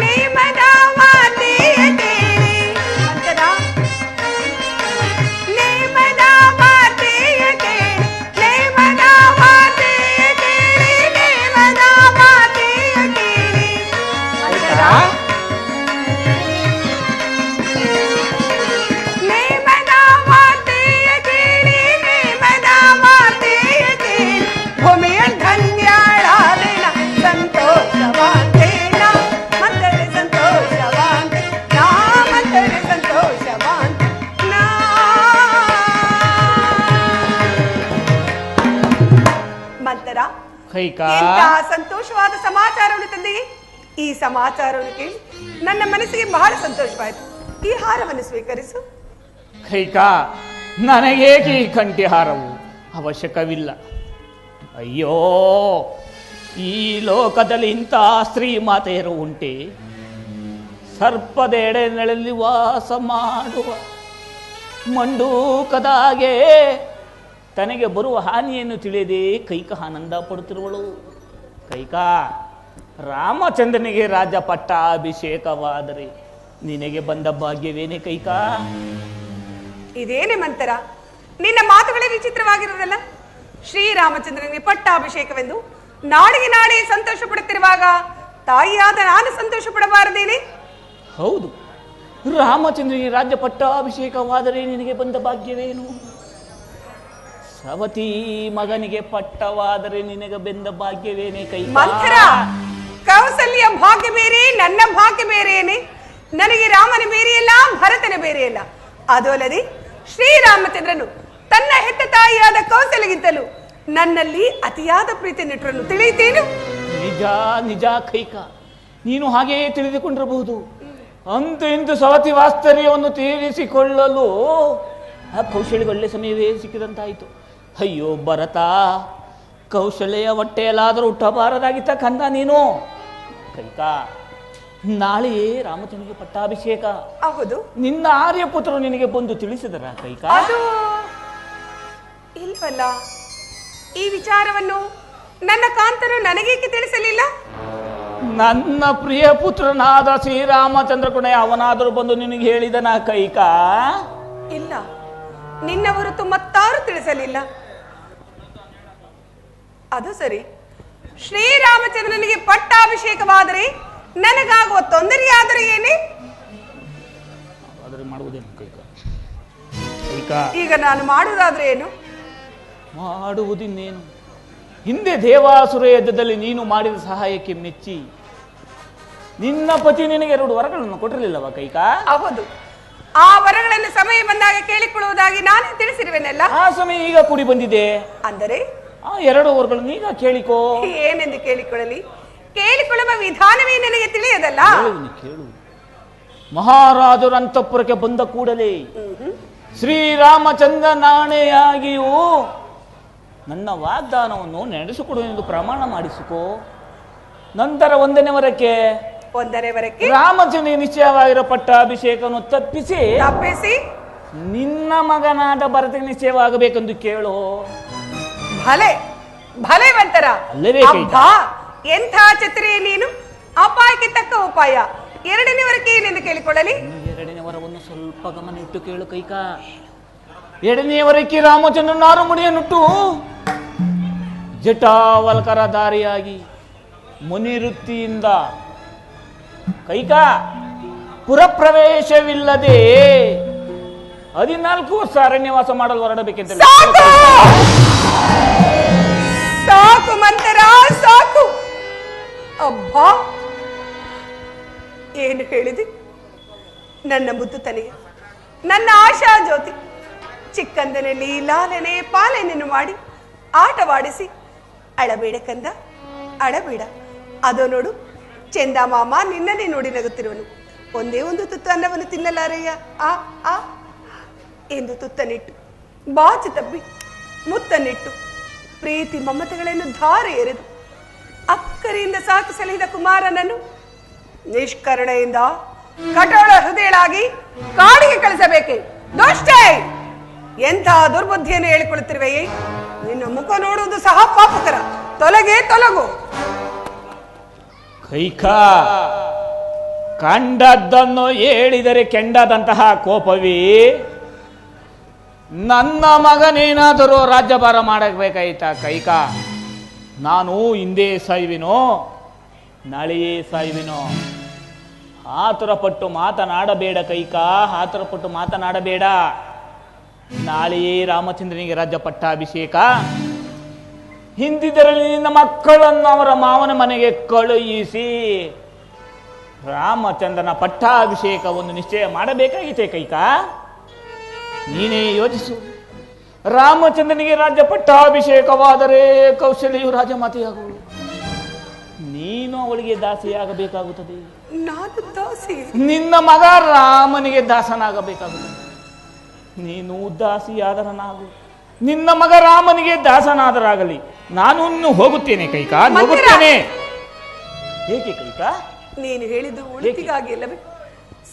ನೇಮದ ಮಾತೆಯ ಕೇಳಿ. ಮಂಥರ, ನೇಮದ ಮಾತೆಯ ಕೇಳಿ, ನೇಮದ ಮಾತೆಯ ಕೇಳಿ, ನೇಮದ ಮಾತೆಯ ಕೇಳಿ. ಮಂಥರ, ನೇಮದ ಮಾತೆಯ ಕೇಳಿ, ನೇಮದ ಮಾತೆಯ ಕೇಳಿ, ಭೂಮಿಯ ಧನ್ಯಳಾದೆನ ಸಂತೋಷವಾಂತೇನ ಮಂಥರ ಸಂತೋಷವಾಂತೆ ನಾ ಮಂಥರ ಸಂತೋಷವಾಂತೆ ನಾ. ಮಂಥರ, ಕೈಕಾ, ಎಂತಹ ಸಂತೋಷವಾದ ಸಮಾಚಾರವನ್ನು ತಂದೆಯೇ. ಈ ಸಮಾಚಾರವನ್ನು ಕೇಳಿ ನನ್ನ ಮನಸ್ಸಿಗೆ ಬಹಳ ಸಂತೋಷವಾಯಿತು. ಈ ಹಾರವನ್ನು ಸ್ವೀಕರಿಸು. ಕೈಕಾ, ನನಗೇಕೆ ಈ ಕಂಠಿಹಾರವು ಅವಶ್ಯಕವಿಲ್ಲ. ಅಯ್ಯೋ, ಈ ಲೋಕದಲ್ಲಿ ಇಂಥ ಸ್ತ್ರೀ ಮಾತೆಯರು ಉಂಟೆ? ಸರ್ಪದೆಡೆ ನೆಳಲಿ ವಾಸ ಮಾಡುವ ಮಂಡೂಕದಾಗೆ ತನಗೆ ಬರುವ ಹಾನಿಯನ್ನು ತಿಳಿಯದೆ ಕೈಕ ಆನಂದ ಪಡುತ್ತಿರುವಳು. ಕೈಕಾ, ರಾಮಚಂದ್ರನಿಗೆ ರಾಜ ಪಟ್ಟಾಭಿಷೇಕವಾದರೆ ನಿನಗೆ ಬಂದ ಭಾಗ್ಯವೇನೆ ಕೈಕಾ? ಇದೇನೆ ಮಂಥರ, ನಿನ್ನ ಮಾತುಗಳೇ ವಿಚಿತ್ರವಾಗಿರುವುದಲ್ಲ. ಶ್ರೀರಾಮಚಂದ್ರನಿಗೆ ಪಟ್ಟಾಭಿಷೇಕವೆಂದು ನಾಡಿಗೆ ನಾಡಿ ಸಂತೋಷ ಪಡುತ್ತಿರುವಾಗ ತಾಯಿಯಾದ ನಾನು ಸಂತೋಷ ಪಡಬಾರದೇನೆ? ಹೌದು, ರಾಮಚಂದ್ರನಿಗೆ ರಾಜ್ಯ ಪಟ್ಟಾಭಿಷೇಕವಾದರೆ ನಿನಗೆ ಬಂದ ಭಾಗ್ಯವೇನು? ಸವತಿ ಮಗನಿಗೆ ಪಟ್ಟವಾದರೆ ನಿನಗೆ ಬೆಂದ ಭಾಗ್ಯವೇನೆ ಮಂಥರ, ಕೌಸಲ್ಯ ಭಾಗ್ಯ ಬೇರೆ, ನನ್ನ ಭಾಗ್ಯ ಬೇರೆಯೇನೆ. ನನಗೆ ರಾಮನ ಬೇರೆಯಲ್ಲ, ಭರತನ ಬೇರೆಯಲ್ಲ. ಅದು ಅಲ್ಲದೆ ಶ್ರೀರಾಮಚಂದ್ರನು ತನ್ನ ಹೆತ್ತ ತಾಯಿಯಾದ ಕೌಸಲ್ಯಗಿಂತಲೂ ನನ್ನಲ್ಲಿ ಅತಿಯಾದ ಪ್ರೀತಿ ನಿಟ್ಟರನ್ನು ತಿಳಿಯುತ್ತೇನು? ನಿಜ ನಿಜ ಕೈಕ, ನೀನು ಹಾಗೆಯೇ ತಿಳಿದುಕೊಂಡಿರಬಹುದು. ಅಂತೂ ಇಂದು ಸವತಿ ವಾಸ್ತರ್ಯವನ್ನು ತೀರಿಸಿಕೊಳ್ಳಲು ಆ ಕೌಶಲ್ಯಗೆ ಒಳ್ಳೆ ಸಮಯವೇ ಸಿಕ್ಕಿದಂತಾಯಿತು. ಅಯ್ಯೋ ಭರತ, ಕೌಶಲ್ಯ ಹೊಟ್ಟೆಯಲ್ಲಾದರೂ ಹುಟ್ಟಬಾರದಾಗಿತ್ತ ಕಂದ ನೀನು. ಕೈಕ, ನಾಳೆಯೇ ರಾಮಚಂದ್ರನಿಗೆ ಪಟ್ಟಾಭಿಷೇಕ. ಹೌದು. ನಿನ್ನ ಆರ್ಯಪುತ್ರರು ನಿನಗೆ ಬಂದು ತಿಳಿಸಿದರ ಕೈಕ? ಅದು ಇಲ್ವಲ್ಲ. ಈ ವಿಚಾರವನ್ನು ನನ್ನ ಕಾಂತನು ನನಗೇಕೆ ತಿಳಿಸಲಿಲ್ಲ? ನನ್ನ ಪ್ರಿಯ ಪುತ್ರನಾದ ಶ್ರೀರಾಮಚಂದ್ರ ಕೊನೆ ಅವನಾದರೂ ಬಂದು ನಿನಗೆ ಹೇಳಿದನ ಕೈಕ? ಇಲ್ಲ, ನಿನ್ನ ಹೊರತು ಮತ್ತಾರು ತಿಳಿಸಲಿಲ್ಲ. ಅದು ಸರಿ, ಶ್ರೀರಾಮಚಂದ್ರನಿಗೆ ಪಟ್ಟಾಭಿಷೇಕವಾದರೆ ನನಗಾಗುವ ತೊಂದರೆಯಾದರೆ ಏನೇ? ಮಾಡುವುದೇನು ಕೈಕ? ಕೈಕ, ಈಗ ನಾನು ಮಾಡುವುದಾದ್ರೆ ಏನು? ಮಾಡುವುದಿನ್ನೇನು? ಹಿಂದೆ ದೇವಾಸುರ ಯುದ್ಧದಲ್ಲಿ ನೀನು ಮಾಡಿದ ಸಹಾಯಕ್ಕೆ ಮೆಚ್ಚಿ ನಿನ್ನ ಪತಿ ನಿನಗೆ 2 ವರಗಳನ್ನು ಕೊಟ್ಟಿರಲಿಲ್ಲವ ಕೈಕ? ಹೌದು, ಆ ವರಗಳನ್ನು ಸಮಯ ಬಂದಾಗ ಕೇಳಿಕೊಳ್ಳುವುದಾಗಿ ನಾನೇ ತಿಳಿಸಿರುವೆನಲ್ಲ. ಆ ಸಮಯ ಈಗ ಕೂಡಿ ಬಂದಿದೆ. ಅಂದರೆ ಆ 2 ವರಗಳನ್ನು ಈಗ ಕೇಳಿಕೋ. ಏನೆಂದು ಕೇಳಿಕೊಳ್ಳಲಿ? ಕೇಳಿಕೊಳ್ಳುವ ವಿಧಾನವೇ ನನಗೆ ತಿಳಿಯದಲ್ಲ. ಕೇಳು. ಮಹಾರಾಜರ ಅಂತಃಪುರಕ್ಕೆ ಬಂದ ಕೂಡಲೇ ಶ್ರೀರಾಮಚಂದ್ರ ನಾಣೆಯಾಗಿಯೂ ನನ್ನ ವಾಗ್ದಾನವನ್ನು ನಡೆಸಿಕೊಡುವೆಂದು ಪ್ರಮಾಣ ಮಾಡಿಸಿಕೋ. ನಂತರ 1ನೇ ವರಕ್ಕೆ ರಾಮಚಂದ್ರ ನಿಶ್ಚಯವಾಗಿರೋ ಪಟ್ಟಾಭಿಷೇಕವನ್ನು ತಪ್ಪಿಸಿ ನಿನ್ನ ಮಗನಾದ ಭರತನಿಗೆ ನಿಶ್ಚಯವಾಗಬೇಕೆಂದು ಕೇಳು. ಭಲೆ ಭಲೆ ಬಂತರ. ಅಲ್ಲವೇ ಕೈಕ? ಎಂಥ ಛತ್ರಿಯ ನೀನು! ಅಪಾಯಕ್ಕೆ ತಕ್ಕ ಉಪಾಯ. 2ನೇ ವರಕ್ಕೆ ಏನೆಂದು ಕೇಳಿಕೊಳ್ಳಲಿ? 2ನೇ ವರವನ್ನು ಸ್ವಲ್ಪ ಗಮನ ಇಟ್ಟು ಕೇಳು ಕೈಕ. 2ನೇ ವರಕ್ಕೆ ರಾಮಚಂದ್ರ ನಾರುಮುಡಿಯನ್ನುಟ್ಟು ಜಟಾವಲ್ಕರ ದಾರಿಯಾಗಿ ಮುನಿವೃತ್ತಿಯಿಂದ ಕೈಕ ಪುರಪ್ರವೇಶವಿಲ್ಲದೆ 14 ವರ್ಷ ಅರಣ್ಯವಾಸ ಮಾಡಲು ಹೊರಡಬೇಕೆಂತ. ಸಾಕು ಮಂತರ, ಸಾಕು. ಅಬ್ಬಾ, ಏನು ಹೇಳಿದೆ? ನನ್ನ ಮುದ್ದು ತಲೆಗೆ, ನನ್ನ ಆಶಾ ಜ್ಯೋತಿ, ಚಿಕ್ಕಂದನಲ್ಲಿ ಲಾಲನೆ ಪಾಲನೆಯನ್ನು ಮಾಡಿ ಆಟವಾಡಿಸಿ ಅಳಬೇಡ ಕಂದ, ಅಳಬೇಡ. ಅದೋ ನೋಡು, ಚಂದ ಮಾಮ ನಿನ್ನನ್ನೇ ನೋಡಿ ನಗುತ್ತಿರುವನು. ಒಂದೇ ಒಂದು ತುತ್ತು ಅನ್ನವನ್ನು ತಿನ್ನಲಾರಯ್ಯ ಆ ಆ ಎಂದು ತುತ್ತನಿಟ್ಟು ಬಾಚು ತಬ್ಬಿ ಮುತ್ತನ್ನಿಟ್ಟು ಪ್ರೀತಿ ಮಮತೆಗಳನ್ನು ಧಾರೆ ಎರೆದು ಅಕ್ಕರೆಯಿಂದ ಸಾಕಿ ಸಲಹಿದ ಕುಮಾರನನ್ನು ನಿಷ್ಕರುಣೆಯಿಂದ ಕಠೋಳ ಹೃದಯಳಾಗಿ ಕಾಡಿಗೆ ಕಳಿಸಬೇಕೆ? ದುಷ್ಟೇ, ಎಂಥ ದುರ್ಬುದ್ಧಿಯನ್ನು ಹೇಳಿಕೊಳ್ಳುತ್ತಿರುವೆಯೇ? ನಿನ್ನ ಮುಖ ನೋಡುವುದು ಸಹ ಪಾಪಕರ. ತೊಲಗು. ಕೈಕ, ಕಂಡದ್ದನ್ನು ಹೇಳಿದರೆ ಕೆಂಡದಂತಹ ಕೋಪವೇ? ನನ್ನ ಮಗನೇನಾದರೂ ರಾಜ್ಯಭಾರ ಮಾಡಬೇಕಾಯ್ತಾ ಕೈಕ? ನಾನು ಹಿಂದೆ ಸಾಯುವೆನೋ ನಾಳೆಯೇ ಸಾಯುವೆನೋ? ಆತುರಪಟ್ಟು ಮಾತನಾಡಬೇಡ ಕೈಕ, ಆತುರಪಟ್ಟು ಮಾತನಾಡಬೇಡ. ನಾಳೆಯೇ ರಾಮಚಂದ್ರನಿಗೆ ರಾಜ್ಯ ಪಟ್ಟಾಭಿಷೇಕ. ಹಿಂದಿದ್ದರಲ್ಲಿ ನಿನ್ನ ಮಕ್ಕಳನ್ನು ಅವರ ಮಾವನ ಮನೆಗೆ ಕಳುಹಿಸಿ ರಾಮಚಂದ್ರನ ಪಟ್ಟಾಭಿಷೇಕವನ್ನು ನಿಶ್ಚಯ ಮಾಡಬೇಕಾಗಿತ್ತೆ ಕೈಕ. ನೀನೇ ಯೋಚಿಸು. ರಾಮಚಂದ್ರನಿಗೆ ರಾಜ್ಯ ಪಟ್ಟಾಭಿಷೇಕವಾದರೆ ಕೌಶಲ್ಯು ರಾಜಮಾತೆಯಾಗುವಳು. ನೀನು ಅವಳಿಗೆ ದಾಸಿಯಾಗಬೇಕಾಗುತ್ತದೆ. ನಾನು ದಾಸಿ? ನಿನ್ನ ಮಗ ರಾಮನಿಗೆ ದಾಸನಾಗಬೇಕಾಗುತ್ತದೆ. ನೀನು ದಾಸಿಯಾದರನಾಗು, ನಿನ್ನ ಮಗ ರಾಮನಿಗೆ ದಾಸನಾದರಾಗಲಿ. ನಾನು ಇನ್ನು ಹೋಗುತ್ತೇನೆ ಕೈಕ, ಹೋಗುತ್ತೇನೆ. ಏಕೆ ಕೈಕ? ನೀನು ಹೇಳಿದ್ದು ಉಳಿತಿಗಾಗಿ ಅಲ್ಲವೇ?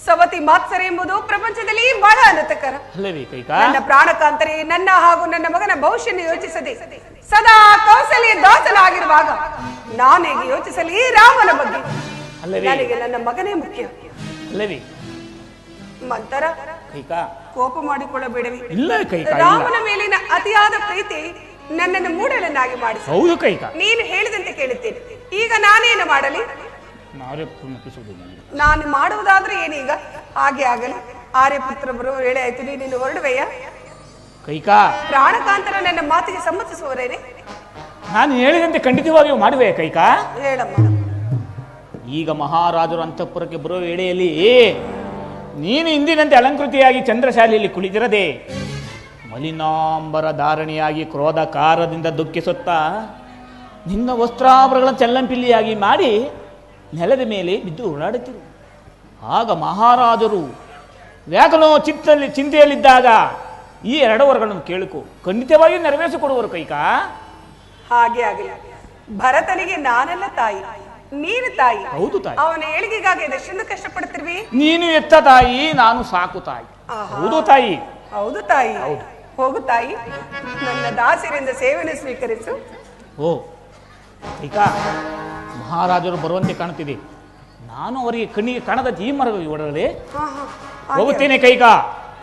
ಸವತಿ ಮಾತ್ಸರ ಎಂಬುದು ಪ್ರಪಂಚದಲ್ಲಿ ಬಹಳ ಅನರ್ಥಕರ. ಅಲ್ಲವೇ ಕೈಕ? ನನ್ನ ಪ್ರಾಣಕಾಂತರೇ, ನನ್ನ ಹಾಗೂ ನನ್ನ ಮಗನ ಭವಿಷ್ಯವನ್ನು ಯೋಚಿಸದೆ ಸದಾ ಕೌಸಲ್ಯ ದಾಸನಾಗಿರುವಾಗ ನಾನೇಗೆ ಯೋಚಿಸಲಿ ರಾಮನ ಬಗ್ಗೆ? ನನಗೆ ನನ್ನ ಮಗನೇ ಮುಖ್ಯ. ಅಲ್ಲವೇ ಮಂತರ, ಕೈಕ ಕೋಪ ಮಾಡಿಕೊಳ್ಳಬೇಡವೇ? ಇಲ್ಲ ಕೈಕ. ರಾಮನ ಮೇಲಿನ ಅತಿಯಾದ ಪ್ರೀತಿ ನನ್ನನ್ನು ಮೂಢಳನ್ನಾಗಿ ಮಾಡಿಸಿ. ಹೌದು ಕೈಕ, ನೀನು ಹೇಳಿದಂತೆ ಕೇಳುತ್ತೇನೆ. ಈಗ ನಾನೇನು ಮಾಡಲಿ? ನಾನು ಮಾಡುವುದಾದ್ರೆ ಏನೀಗ? ಹಾಗೆ ಆಗಲಿ. ಆರ್ಯಪುತ್ರ ಬರುವ ವೇಳೆ ಆಯ್ತು. ನೀನು ಹೊರಡುವೆಯ? ಕೈಕಾ, ಪ್ರಾಣಕಾಂತರ ನನ್ನ ಮಾತಿಗೆ ಸಮ್ಮತಿಸುವರೇನೆ? ನಾನು ಹೇಳಿದಂತೆ ಖಂಡಿತವಾಗಿಯೂ ಮಾಡುವೆ ಕೈಕಾ. ಹೇಳಮ್ಮ. ಈಗ ಮಹಾರಾಜರು ಅಂತಃಪುರಕ್ಕೆ ಬರುವ ವೇಳೆಯಲ್ಲಿ ನೀನು ಇಂದಿನಂತೆ ಅಲಂಕೃತಿಯಾಗಿ ಚಂದ್ರಶಾಲೆಯಲ್ಲಿ ಕುಳಿತಿರದೆ ಮಲಿನಾಂಬರ ಧಾರಣೆಯಾಗಿ ಕ್ರೋಧಕಾರದಿಂದ ದುಃಖಿಸುತ್ತಾ ನಿನ್ನ ವಸ್ತ್ರಾಭರಣಗಳನ್ನು ಚಲ್ಲಂಪಿಲ್ಲಿಯಾಗಿ ಮಾಡಿ ನೆಲದ ಮೇಲೆ ಬಿದ್ದು ಓಡಾಡುತ್ತಿರು. ಆಗ ಮಹಾರಾಜರು ಯಾಕನೋ ಚಿಂತೆಯಲ್ಲಿದ್ದಾಗ ಈ 2 ವರಗಳನ್ನು ಕೇಳಿಕೊ, ಖಂಡಿತವಾಗಿಯೂ ನೆರವೇರಿಸಿಕೊಡುವರು ಕೈಕಾ. ಹಾಗೆ ಆಗಲಿ. ಭರತನಿಗೆ ನಾನೆಲ್ಲ ತಾಯಿ, ನೀನು ತಾಯಿ. ಹೌದು ತಾಯಿ. ಅವನ ಏಳಿಗೆಗಾಗಿ ಎಷ್ಟು ಕಷ್ಟಪಡ್ತಿರ್ವಿ? ನೀನು ಎತ್ತ ತಾಯಿ, ನಾನು ಸಾಕು ತಾಯಿ. ಹೌದು ತಾಯಿ. ಹೌದು ತಾಯಿ. ಹೋಗು ತಾಯಿ, ನನ್ನ ದಾಸರಿಂದ ಸೇವೆಯನ್ನು ಸ್ವೀಕರಿಸು. ಓ ಕೈಕಾ, ಮಹಾರಾಜರು ಬರುವಂತೆ ಕಾಣುತ್ತಿದೆ. ನಾನು ಅವರಿಗೆ ಕಣ್ಣಿಗೆ ಕಾಣದ ಈ ಮರ ಒಡಗಡೆ ಹೋಗುತ್ತೇನೆ ಕೈಕಾ.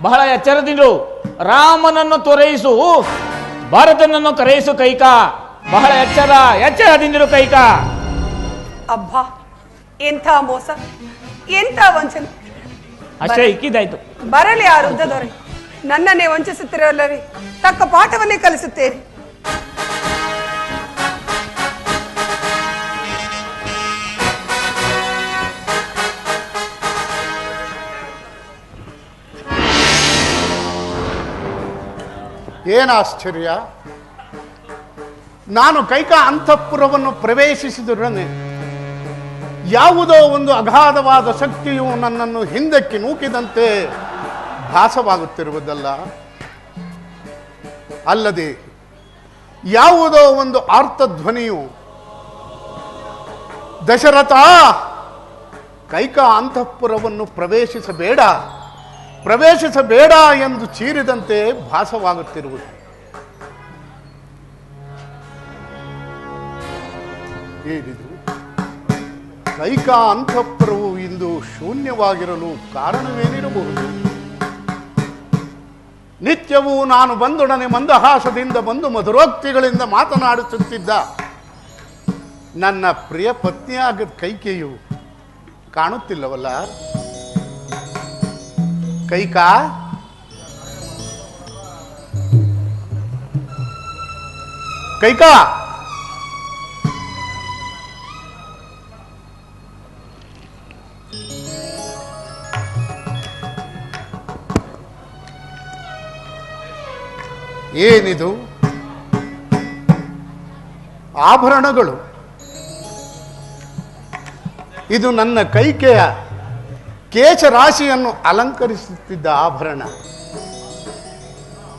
ಬಹಳ ಎಚ್ಚರದಿಂದು ರಾಮನನ್ನು ತೊರೆಯಿಸು, ಭಾರತನನ್ನು ಕರೆಯಿಸು ಕೈಕಾ. ಬಹಳ ಎಚ್ಚರದಿಂದಿರು ಕೈಕಾ. ಅಬ್ಬಾ, ಎಂಥ ಮೋಸ, ಎಂಥ ವಂಚನೆ. ಅಷ್ಟೇ ಇಕ್ಕಿದ್ದಾಯ್ತು. ಬರಲಿ ಆ ವೃದ್ಧದೊರೆ, ನನ್ನನ್ನೇ ವಂಚಿಸುತ್ತಿರಲ್ಲವೇ, ತಕ್ಕ ಪಾಠವನ್ನೇ ಕಲಿಸುತ್ತೇನೆ. ಏನಾಶ್ಚರ್ಯ! ನಾನು ಕೈಕಾ ಅಂತಃಪುರವನ್ನು ಪ್ರವೇಶಿಸಿದೊಡನೆ ಯಾವುದೋ ಒಂದು ಅಗಾಧವಾದ ಶಕ್ತಿಯು ನನ್ನನ್ನು ಹಿಂದಕ್ಕೆ ನೂಕಿದಂತೆ ಭಾಸವಾಗುತ್ತಿರುವುದಲ್ಲ. ಅಲ್ಲದೆ ಯಾವುದೋ ಒಂದು ಆರ್ತಧ್ವನಿಯು ದಶರಥ, ಕೈಕಾ ಅಂತಃಪುರವನ್ನು ಪ್ರವೇಶಿಸಬೇಡ ಎಂದು ಚೀರಿದಂತೆ ಭಾಸವಾಗುತ್ತಿರುವುದು. ಏನಿದು? ಕೈಕಾ ಅಂತಃಪುರವು ಇಂದು ಶೂನ್ಯವಾಗಿರಲು ಕಾರಣವೇನಿರಬಹುದು? ನಿತ್ಯವೂ ನಾನು ಬಂದೊಡನೆ ಮಂದಹಾಸದಿಂದ ಬಂದು ಮಧುರೋಕ್ತಿಗಳಿಂದ ಮಾತನಾಡಿಸುತ್ತಿದ್ದ ನನ್ನ ಪ್ರಿಯ ಪತ್ನಿಯಾದ ಕೈಕೆಯು ಕಾಣುತ್ತಿಲ್ಲವಲ್ಲ? ಕೈಕಾ, ಕೈಕಾ, ಏನಿದು? ಆಭರಣಗಳು. ಇದು ನನ್ನ ಕೈಕೆಯ ಕೇಶರಾಶಿಯನ್ನು ಅಲಂಕರಿಸುತ್ತಿದ್ದ ಆಭರಣ.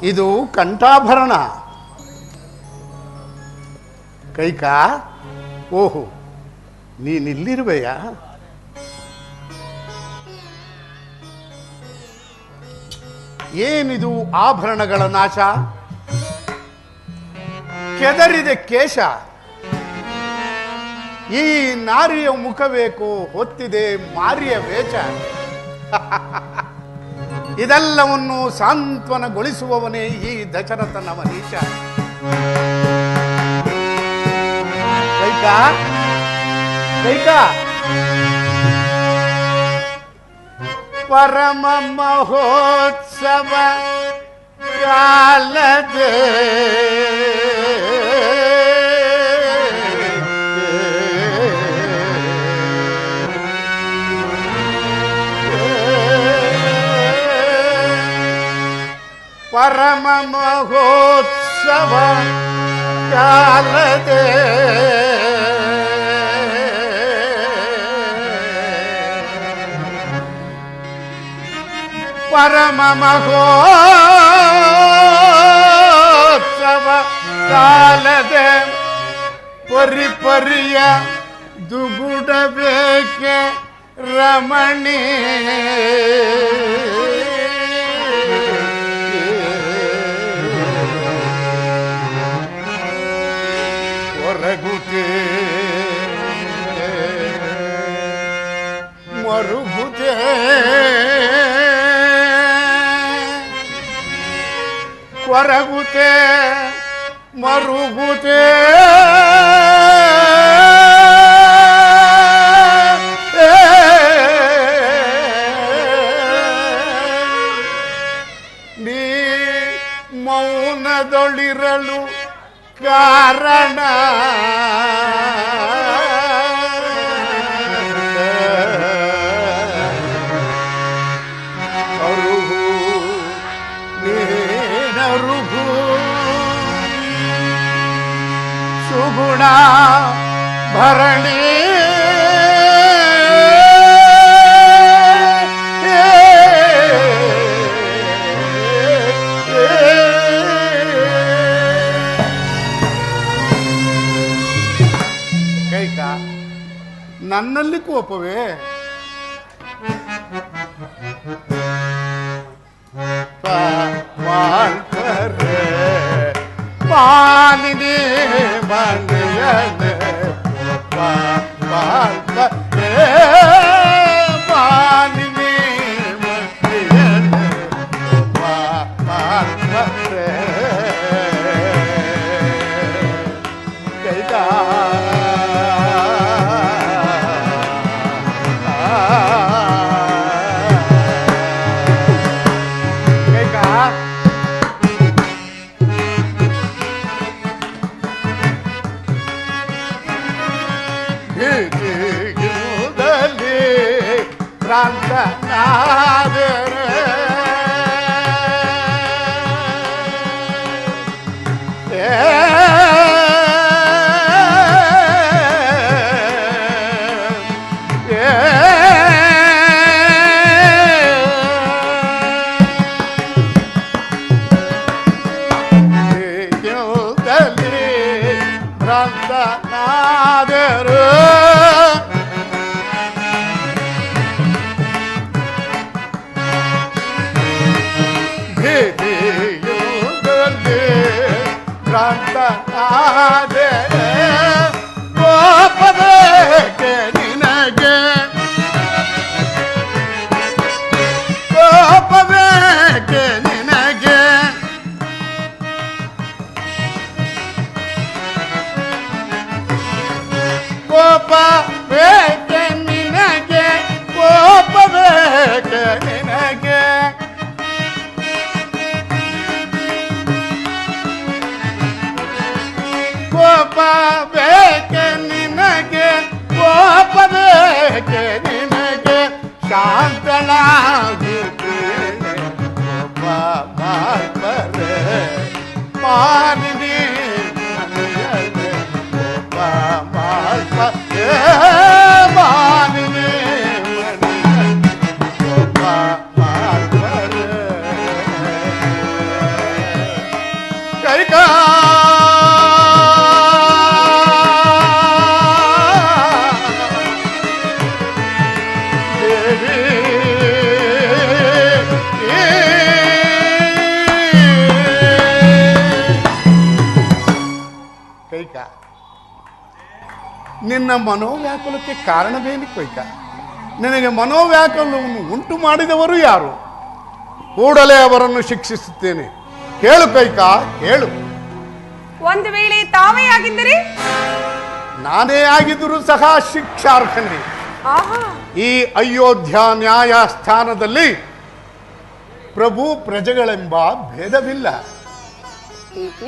ಇದು ಕಂಠಾಭರಣ. ಕೈಕಾ, ಓಹೋ, ನೀನಿಲ್ಲಿರುವೆಯಾ? ಏನಿದು ಆಭರಣಗಳ ನಾಶ? ಕೆದರಿದ ಕೇಶ. ಈ ನಾರಿಯ ಮುಖಬೇಕು ಹೊತ್ತಿದೆ ಮಾರಿಯ ವೇಷ. ಇದೆಲ್ಲವನ್ನು ಸಾಂತ್ವನಗೊಳಿಸುವವನೇ ಈ ದಶರಥ ನವನೀಶ. ಕೈಕಾ, ಕೈಕಾ, ಪರಮ ಮಹೋತ್ಸವ ಕಾಲದೆ ಪರಮ ಮಹೋತ್ಸವ ಕಾಲದೆ ಪರಮ ಮಹೋತ್ಸವ ಕಾಲದೆ ಪರಿಪರಿಯ ದುಗುಡಬೇಕೆ ರಮಣಿ. ಹೊರಗುತೆ ಮರುಗುತೆ ಕೊರಗುತೆ ಮರುಗುತೆ ನೀ ಮೌ ನನ್ನಲ್ಲಿ ಕೋಪವೇ? ಪಾಲಿನಿ ಬಂದೆಯನೆ ಪಾಲಿನಿ ಬಂದೆಯನೆ ಕೈಕಾ ನಿನ್ನ ಮನೋವ್ಯಾಕುಲಕ್ಕೆ ಕಾರಣವೇನು ಕೈಕ? ನಿನಗೆ ಮನೋವ್ಯಾಕುಲವನ್ನು ಉಂಟು ಮಾಡಿದವರು ಯಾರು? ಕೂಡಲೇ ಅವರನ್ನು ಶಿಕ್ಷಿಸುತ್ತೇನೆ. ಕೇಳು ಕೈಕ, ಕೇಳು. ಒಂದು ವೇಳೆ ತಾವೇ ಆಗಿದ್ದರೆ? ನಾನೇ ಆಗಿದ್ದರೂ ಸಹ ಶಿಕ್ಷಾರ್ಹನೇ. ಈ ಅಯೋಧ್ಯ ನ್ಯಾಯಸ್ಥಾನದಲ್ಲಿ ಪ್ರಭು ಪ್ರಜೆಗಳೆಂಬ ಭೇದವಿಲ್ಲ.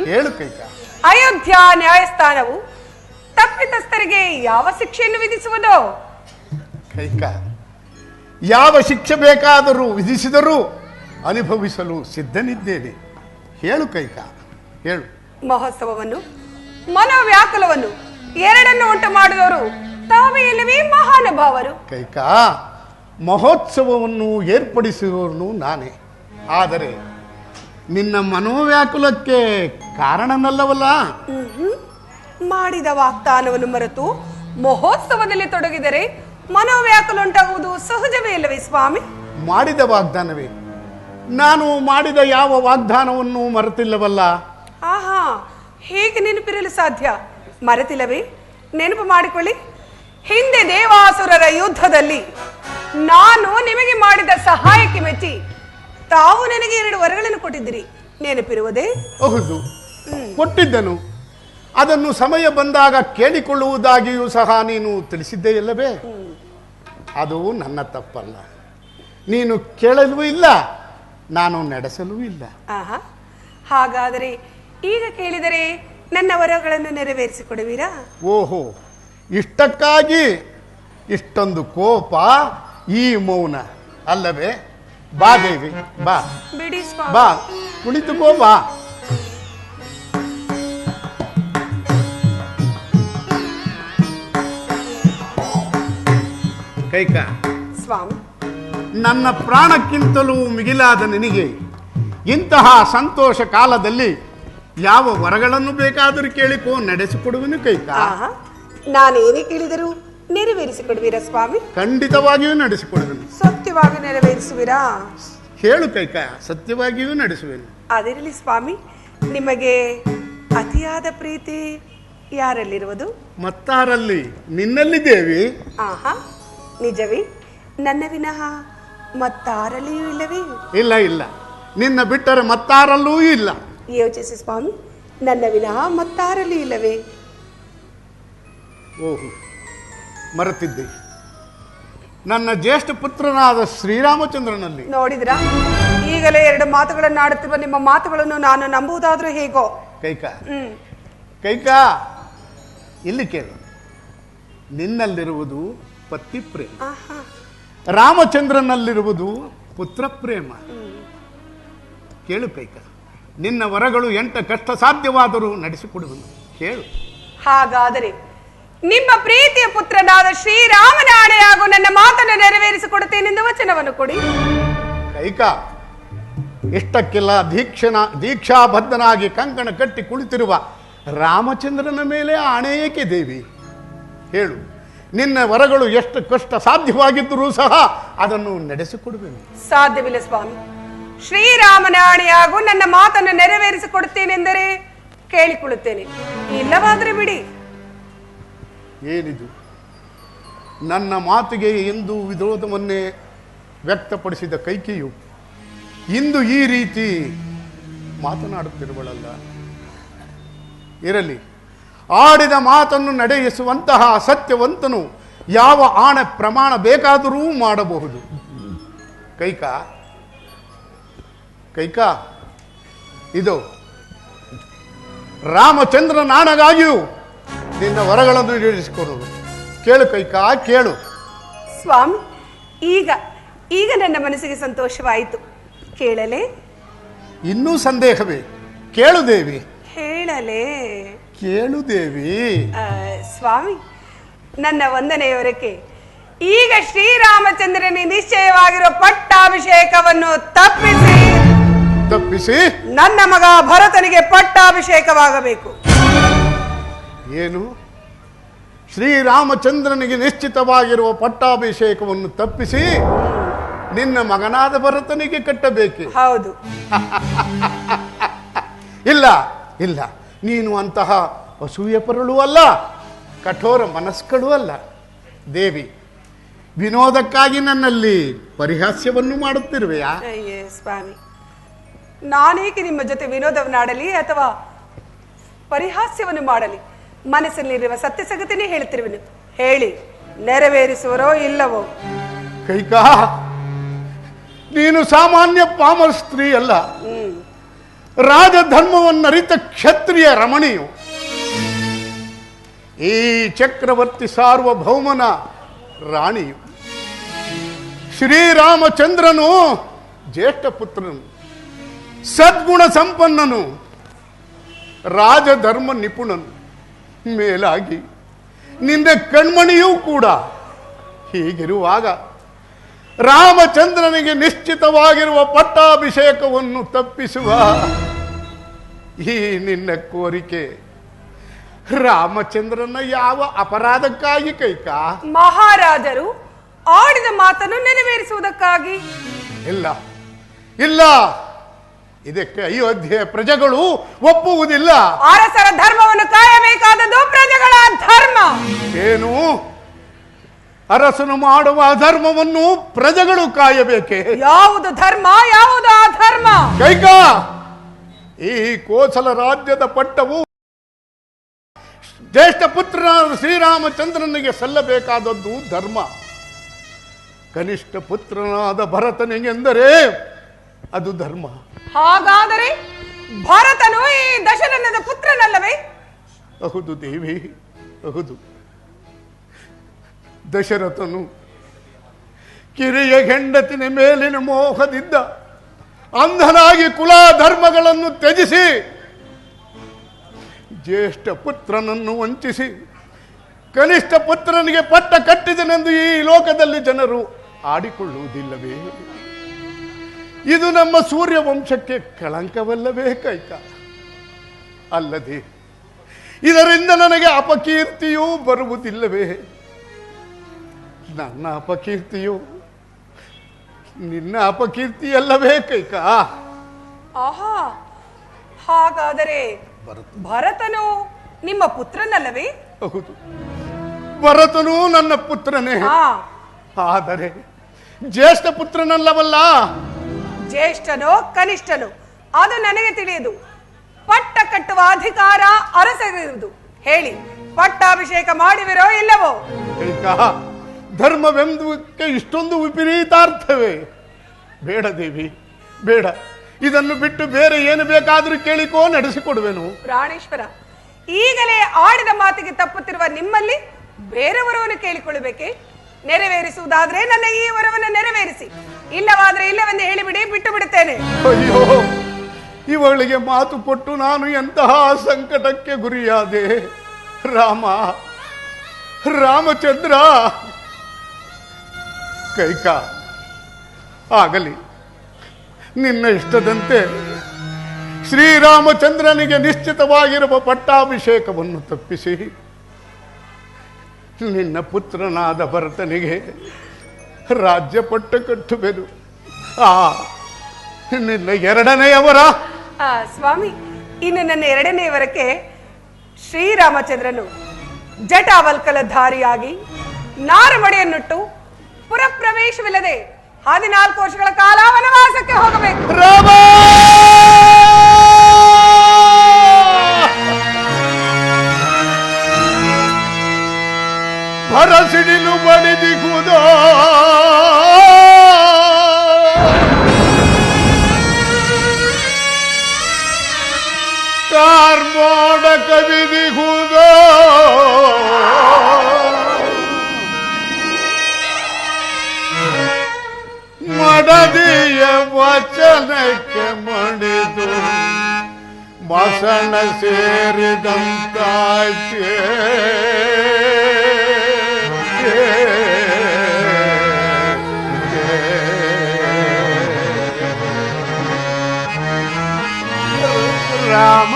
ಹೇಳು ಕೈಕ. ಅಯೋಧ್ಯ ನ್ಯಾಯಸ್ಥಾನವು ತಪ್ಪಿತಸ್ಥರಿಗೆ ಯಾವ ಶಿಕ್ಷೆಯನ್ನು ವಿಧಿಸುವುದು? ಕೈಕ, ಯಾವ ಶಿಕ್ಷೆ ಬೇಕಾದರೂ ವಿಧಿಸಿದರೂ ಅನುಭವಿಸಲು ಸಿದ್ಧನಿದ್ದೇನೆ. ಹೇಳು ಕೈಕ, ಹೇಳು. ಮಹೋತ್ಸವವನ್ನು ಮನೋವ್ಯಾಕುಲವನ್ನು ಎರಡನ್ನು ಉಂಟು ಮಾಡಿದವರು ತಾವೇ ಇಲ್ಲವೇ ಮಹಾನುಭಾವರು? ಕೈಕ, ಮಹೋತ್ಸವವನ್ನು ಏರ್ಪಡಿಸುವವನು ನಾನೇ. ಆದರೆ ನಿನ್ನ ಮನೋವ್ಯಾಕುಲಕ್ಕೆ ಕಾರಣನಲ್ಲವಲ್ಲ. ಮಾಡಿದ ವಾಗ್ದಾನವನ್ನು ಮರೆತು ಮಹೋತ್ಸವದಲ್ಲಿ ತೊಡಗಿದರೆ ಮನೋವ್ಯಾಕುಲ ಉಂಟಾಗುವುದು ಸಹಜವೇ ಇಲ್ಲವೇ ಸ್ವಾಮಿ? ಮಾಡಿದ ವಾಗ್ದಾನವೇ? ನಾನು ಮಾಡಿದ ಯಾವ ವಾಗ್ದಾನವನ್ನು ಮರೆತಿಲ್ಲವಲ್ಲ. ಆಹಾ, ಹೇಗೆ ನೆನಪಿರಲು ಸಾಧ್ಯ? ಮರೆತಿಲ್ಲವೇ? ನೆನಪು ಮಾಡಿಕೊಳ್ಳಿ. ಹಿಂದೆ ದೇವಾಸುರರ ಯುದ್ಧದಲ್ಲಿ ನಾನು ನಿಮಗೆ ಮಾಡಿದ ಸಹಾಯಕ್ಕೆ ಮೆಚ್ಚಿ ತಾವು ನನಗೆ 2 ವರಗಳನ್ನು ಕೊಟ್ಟಿದ್ದೀರಿ. ನೆನಪಿರುವುದೇ? ಹೌದು, ಕೊಟ್ಟಿದ್ದನು. ಅದನ್ನು ಸಮಯ ಬಂದಾಗ ಕೇಳಿಕೊಳ್ಳುವುದಾಗಿಯೂ ಸಹ ನೀನು ತಿಳಿಸಿದ್ದೆಯಲ್ಲವೇ? ಅದು ನನ್ನ ತಪ್ಪಲ್ಲ. ನೀನು ಕೇಳಲೂ ಇಲ್ಲ, ನಾನು ನಡೆಸಲೂ ಇಲ್ಲ. ಆಹಾ, ಹಾಗಾದರೆ ಈಗ ಕೇಳಿದರೆ ನನ್ನ ವರಗಳನ್ನು ನೆರವೇರಿಸಿಕೊಡುವಿರಾ? ಓಹೋ, ಇಷ್ಟಕ್ಕಾಗಿ ಇಷ್ಟೊಂದು ಕೋಪ, ಈ ಮೌನ ಅಲ್ಲವೇ? ಬಾ ದೇವಿ, ಬಾ ಬಿಡಿ ಸ್ವಾಮಿ. ಬಾ, ಕುಳಿತುಕೋ, ಬಾ. ಕೈಕ, ಸ್ವಾಮಿ, ನನ್ನ ಪ್ರಾಣಕ್ಕಿಂತಲೂ ಮಿಗಿಲಾದ ನಿನಗೆ ಇಂತಹ ಸಂತೋಷ ಕಾಲದಲ್ಲಿ ಯಾವ ವರಗಳನ್ನು ಬೇಕಾದರೂ ಕೇಳಿಕೋ, ನಡೆಸಿಕೊಡುವನು ಕೈಕ. ನಾನೇನೇ ಕೇಳಿದರೂ ನೆರವೇರಿಸಿಕೊಡುವಿರಾ ಸ್ವಾಮಿ? ಖಂಡಿತವಾಗಿಯೂ ನಡೆಸಿಕೊಡುವೆನು. ಸತ್ಯವಾಗಿ ನೆರವೇರಿಸುವಿರಾ? ಹೇಳು ಕೈಕಾಯ, ಸತ್ಯವಾಗಿಯೂ ನಡೆಸುವೆನು. ಅದಿರಲಿ ಸ್ವಾಮಿ, ನಿಮಗೆ ಅತಿಯಾದ ಪ್ರೀತಿ ಯಾರಲ್ಲಿರುವುದು? ಮತ್ತಾರಲ್ಲಿ? ನಿನ್ನಲ್ಲಿ ದೇವಿ. ಆಹಾ, ನಿಜವೇ? ನನ್ನ ವಿನಃ ಮತ್ತಾರಲ್ಲಿಯೂ ಇಲ್ಲವೇ? ಇಲ್ಲ ಇಲ್ಲ, ನಿನ್ನ ಬಿಟ್ಟರೆ ಮತ್ತಾರಲ್ಲೂ ಇಲ್ಲ. ಯೋಚಿಸಿ ಸ್ವಾಮಿ, ನನ್ನ ವಿನಃ ಮತ್ತಾರಲ್ಲೂ ಇಲ್ಲವೇ? ಓಹೋ, ಮರೆತಿದ್ದೆ. ನನ್ನ ಜ್ಯೇಷ್ಠ ಪುತ್ರನಾದ ಶ್ರೀರಾಮಚಂದ್ರನಲ್ಲಿ. ನೋಡಿದ್ರಾ, ಈಗಲೇ 2 ಮಾತುಗಳನ್ನು ಆಡುತ್ತಿರುವ ನಿಮ್ಮ ಮಾತುಗಳನ್ನು ನಾನು ನಂಬುವುದಾದ್ರೂ ಹೇಗೋ? ಕೈಕಾ ಕೈಕಾ, ಇಲ್ಲಿ ಕೇಳು. ನಿನ್ನಲ್ಲಿರುವುದು ಪತಿ ಪ್ರೇಮ, ರಾಮಚಂದ್ರನಲ್ಲಿರುವುದು ಪುತ್ರ ಪ್ರೇಮ. ಕೇಳು ಕೈಕಾ, ನಿನ್ನ ವರಗಳು 8 ಕಷ್ಟ ಸಾಧ್ಯವಾದರೂ ನಡೆಸಿಕೊಡುವನು. ಕೇಳು. ಹಾಗಾದರೆ ನಿಮ್ಮ ಪ್ರೀತಿಯ ಪುತ್ರನಾದ ಶ್ರೀರಾಮನ ಆಣೆ ಹಾಗೂ ನನ್ನ ಮಾತನ್ನು ನೆರವೇರಿಸಿಕೊಡುತ್ತೇನೆಂದು ವಚನವನ್ನು ಕೊಡಿ. ಕೈಕಾ, ಇಷ್ಟಕ್ಕೆಲ್ಲ ದೀಕ್ಷಾಬದ್ಧನಾಗಿ ಕಂಕಣ ಕಟ್ಟಿ ಕುಳಿತಿರುವ ರಾಮಚಂದ್ರನ ಮೇಲೆ ಆಣೆ ಏಕೆ ದೇವಿ? ಹೇಳು. ನಿನ್ನ ವರಗಳು ಎಷ್ಟು ಕಷ್ಟ ಸಾಧ್ಯವಾಗಿದ್ದರೂ ಸಹ ಅದನ್ನು ನಡೆಸಿಕೊಡುವೆನು. ಸಾಧ್ಯವಿಲ್ಲ ಸ್ವಾಮಿ. ಶ್ರೀರಾಮನ ಆಣೆ ಹಾಗೂ ನನ್ನ ಮಾತನ್ನು ನೆರವೇರಿಸಿಕೊಡುತ್ತೇನೆಂದರೆ ಕೇಳಿಕೊಳ್ಳುತ್ತೇನೆ, ಇಲ್ಲವಾದರೆ ಬಿಡಿ. ಏನಿದು? ನನ್ನ ಮಾತಿಗೆ ಎಂದು ವಿರೋಧವನ್ನೇ ವ್ಯಕ್ತಪಡಿಸಿದ ಕೈಕೆಯು ಇಂದು ಈ ರೀತಿ ಮಾತನಾಡುತ್ತಿರುವಳಲ್ಲ. ಇರಲಿ, ಆಡಿದ ಮಾತನ್ನು ನಡೆಯಿಸುವಂತಹ ಸತ್ಯವಂತನು ಯಾವ ಆಣೆ ಪ್ರಮಾಣ ಬೇಕಾದರೂ ಮಾಡಬಹುದು. ಕೈಕಾ ಕೈಕಾ, ಇದು ರಾಮಚಂದ್ರನಾಣಗಾಗಿಯೂ ನಿನ್ನ ವರಗಳನ್ನು ಈಡೇರಿಸಿಕೊಡುವುದು. ಕೇಳು ಕೈಕಾ, ಕೇಳು. ಸ್ವಾಮಿ, ಈಗ ನನ್ನ ಮನಸ್ಸಿಗೆ ಸಂತೋಷವಾಯಿತು. ಕೇಳಲೇ? ಇನ್ನೂ ಸಂದೇಹವೇ? ಕೇಳು ದೇವಿ. ಹೇಳಲೇ? ಕೇಳು ದೇವಿ. ಸ್ವಾಮಿ, ನನ್ನ ವಂದನೆಯವರಕ್ಕೆ ಈಗ ಶ್ರೀರಾಮಚಂದ್ರನಿಗೆ ನಿಶ್ಚಯವಾಗಿರುವ ಪಟ್ಟಾಭಿಷೇಕವನ್ನು ತಪ್ಪಿಸಿ ನನ್ನ ಮಗ ಭರತನಿಗೆ ಪಟ್ಟಾಭಿಷೇಕವಾಗಬೇಕು. ಏನು? ಶ್ರೀರಾಮಚಂದ್ರನಿಗೆ ನಿಶ್ಚಿತವಾಗಿರುವ ಪಟ್ಟಾಭಿಷೇಕವನ್ನು ತಪ್ಪಿಸಿ ನಿನ್ನ ಮಗನಾದ ಭರತನಿಗೆ ಕಟ್ಟಬೇಕೆ? ಹೌದು. ಇಲ್ಲ ಇಲ್ಲ, ನೀನು ಅಂತಹ ಅಸೂಯೆ ಪರಳೂ ಅಲ್ಲ, ಕಠೋರ ಮನಸ್ಕಳೂ ಅಲ್ಲ. ದೇವಿ, ವಿನೋದಕ್ಕಾಗಿ ನನ್ನಲ್ಲಿ ಪರಿಹಾಸ್ಯವನ್ನು ಮಾಡುತ್ತಿರುವೆಯಾ? ಅಯ್ಯೇ ಸ್ವಾಮಿ, ನಾನೇಕೆ ನಿಮ್ಮ ಜೊತೆ ವಿನೋದವನ್ನಾಡಲಿ ಅಥವಾ ಪರಿಹಾಸ್ಯವನ್ನು ಮಾಡಲಿ? ಮನಸ್ಸಲ್ಲಿರುವ ಸತ್ಯಸಗತಿನೇ ಹೇಳುತ್ತಿರುವೆನು. ಹೇಳಿ, ನೆರವೇರಿಸುವರೋ ಇಲ್ಲವೋ? ಕೈಕಾ, ನೀನು ಸಾಮಾನ್ಯ ಪಾಮರ ಸ್ತ್ರೀ ಅಲ್ಲ, ರಾಜಧರ್ಮವನ್ನರಿತ ಕ್ಷತ್ರಿಯ ರಮಣಿಯು. ಈ ಚಕ್ರವರ್ತಿ ಸಾರ್ವಭೌಮನ ರಾಣಿಯು. ಶ್ರೀರಾಮಚಂದ್ರನು ಜ್ಯೇಷ್ಠ ಪುತ್ರನು, ಸದ್ಗುಣ ಸಂಪನ್ನನು, ರಾಜಧರ್ಮ ನಿಪುಣನು, ಮೇಲಾಗಿ ನಿನ್ನ ಕಣ್ಮಣಿಯೂ ಕೂಡ. ಹೀಗಿರುವಾಗ ರಾಮಚಂದ್ರನಿಗೆ ನಿಶ್ಚಿತವಾಗಿರುವ ಪಟ್ಟಾಭಿಷೇಕವನ್ನು ತಪ್ಪಿಸುವ ಈ ನಿನ್ನ ಕೋರಿಕೆ ರಾಮಚಂದ್ರನ ಯಾವ ಅಪರಾಧಕ್ಕಾಗಿ ಕೈಕಾ? ಮಹಾರಾಜರು ಆಡಿದ ಮಾತನ್ನು ನೆರವೇರಿಸುವುದಕ್ಕಾಗಿ. ಇಲ್ಲ ಇಲ್ಲ, ಇದಕ್ಕೆ ಅಯೋಧ್ಯೆ ಪ್ರಜೆಗಳು ಒಪ್ಪುವುದಿಲ್ಲ. ಅರಸರ ಧರ್ಮವನ್ನು ಕಾಯಬೇಕಾದದ್ದು ಪ್ರಜೆಗಳ ಧರ್ಮ. ಏನು? ಅರಸನು ಮಾಡುವ ಅಧರ್ಮವನ್ನು ಪ್ರಜೆಗಳು ಕಾಯಬೇಕೆ? ಯಾವುದು ಧರ್ಮ, ಯಾವುದು ಅಧರ್ಮ? ಕೈಕಾ, ಈ ಕೋಸಲ ರಾಜ್ಯದ ಪಟ್ಟವು ಜ್ಯೇಷ್ಠ ಪುತ್ರನಾದ ಶ್ರೀರಾಮಚಂದ್ರನಿಗೆ ಸಲ್ಲಬೇಕಾದದ್ದು ಧರ್ಮ. ಕನಿಷ್ಠ ಪುತ್ರನಾದ ಭರತನಿಗೆಂದರೆ ಅದು ಧರ್ಮ. ಹಾಗಾದರೆ ಭರತನು ಈ ದಶರಥನ ಪುತ್ರನಲ್ಲವೇ? ಹೌದು ದೇವಿ, ಹೌದು. ದಶರಥನು ಕಿರಿಯ ಹೆಂಡತಿನ ಮೇಲಿನ ಮೋಹದಿಂದ ಅಂಧನಾಗಿ ಕುಲಧರ್ಮಗಳನ್ನು ತ್ಯಜಿಸಿ ಜ್ಯೇಷ್ಠ ಪುತ್ರನನ್ನು ವಂಚಿಸಿ ಕನಿಷ್ಠ ಪುತ್ರನಿಗೆ ಪಟ್ಟ ಕಟ್ಟಿದನೆಂದು ಈ ಲೋಕದಲ್ಲಿ ಜನರು ಆಡಿಕೊಳ್ಳುವುದಿಲ್ಲವೇ? ಇದು ನಮ್ಮ ಸೂರ್ಯವಂಶಕ್ಕೆ ಕಳಂಕವಲ್ಲವೇ ಕೈಕಾ? ಅಲ್ಲದೆ ಇದರಿಂದ ನನಗೆ ಅಪಕೀರ್ತಿಯೂ ಬರುವುದಿಲ್ಲವೇ? ನನ್ನ ಅಪಕೀರ್ತಿಯು ನಿನ್ನ ಅಪಕೀರ್ತಿಯಲ್ಲವೇ ಕೈಕಾ? ಆಹಾ, ಹಾಗಾದರೆ ಭರತನು ನಿಮ್ಮ ಪುತ್ರನಲ್ಲವೇ? ಹೌದು, ಭರತನು ನನ್ನ ಪುತ್ರನೇ. ಹಾ, ಆದರೆ ಜ್ಯೇಷ್ಠ ಪುತ್ರನಲ್ಲವಲ್ಲ. ಜ್ಯೇಷ್ಠನೋ ಕನಿಷ್ಠನೋ ಅದು ನನಗೆ ತಿಳಿಯದು. ಪಟ್ಟ ಕಟ್ಟುವ ಅಧಿಕಾರ ಅರಸರಿರುವುದು. ಹೇಳಿ, ಪಟ್ಟಾಭಿಷೇಕ ಮಾಡುವಿರೋ ಇಲ್ಲವೋ? ಕೈಕಾ, ಧರ್ಮವೆಂಬುದಕ್ಕೆ ಇಷ್ಟೊಂದು ವಿಪರೀತಾರ್ಥವೇ? ಬೇಡ ದೇವಿ, ಬೇಡ. ಇದನ್ನು ಬಿಟ್ಟು ಬೇರೆ ಏನು ಬೇಕಾದರೂ ಕೇಳಿಕೋ, ನಡೆಸಿಕೊಡುವೆನು. ಪ್ರಾಣೇಶ್ವರ, ಈಗಲೇ ಆಡಿದ ಮಾತಿಗೆ ತಪ್ಪುತ್ತಿರುವ ನಿಮ್ಮಲ್ಲಿ ಬೇರೆ ವರವನ್ನು ಕೇಳಿಕೊಳ್ಳಬೇಕೆ? ನೆರವೇರಿಸುವುದಾದ್ರೆ ನನ್ನ ಈ ವರವನ್ನು ನೆರವೇರಿಸಿ, ಇಲ್ಲವಾದ್ರೆ ಇಲ್ಲವೆಂದು ಹೇಳಿಬಿಡಿ, ಬಿಟ್ಟು ಬಿಡುತ್ತೇನೆ. ಅಯ್ಯೋ, ಇವಳಿಗೆ ಮಾತು ಕೊಟ್ಟು ನಾನು ಎಂತಹ ಸಂಕಟಕ್ಕೆ ಗುರಿಯಾದೆ. ರಾಮ, ರಾಮಚಂದ್ರ. ಕೈಕಾ, ಆಗಲಿ, ನಿನ್ನ ಇಷ್ಟದಂತೆ ಶ್ರೀರಾಮಚಂದ್ರನಿಗೆ ನಿಶ್ಚಿತವಾಗಿರುವ ಪಟ್ಟಾಭಿಷೇಕವನ್ನು ತಪ್ಪಿಸಿ ನಿನ್ನ ಪುತ್ರನಾದ ಭರತನಿಗೆ ರಾಜ್ಯ ಪಟ್ಟ ಕಟ್ಟುವೆನು. ನಿನ್ನ ಎರಡನೆಯವರ ಸ್ವಾಮಿ, ಇನ್ನು ನನ್ನ ಎರಡನೇ ವರಕ್ಕೆ ಶ್ರೀರಾಮಚಂದ್ರನು ಜಟಾವಲ್ಕಲಧಾರಿಯಾಗಿ ನಾರಮಡಿಯನ್ನುಟ್ಟು ಪುರಪ್ರವೇಶವಿಲ್ಲದೆ 14 ವರ್ಷಗಳ ಕಾಲ ವನವಾಸಕ್ಕೆ ಹೋಗಬೇಕು. ರಾಮ, ಭರಸಿಡಿಲು ಬಡಿದಿಗುವುದೋ ಕಾರ್ಮೋಡ ಕವಿದಿಗುವುದೋ ಮಡದಿಯ ವಚನಕ್ಕೆ ಮಣಿದು ಮಸಣ ಸೇರಿದಂತಾಯ್ತೆ. ರಾಮ,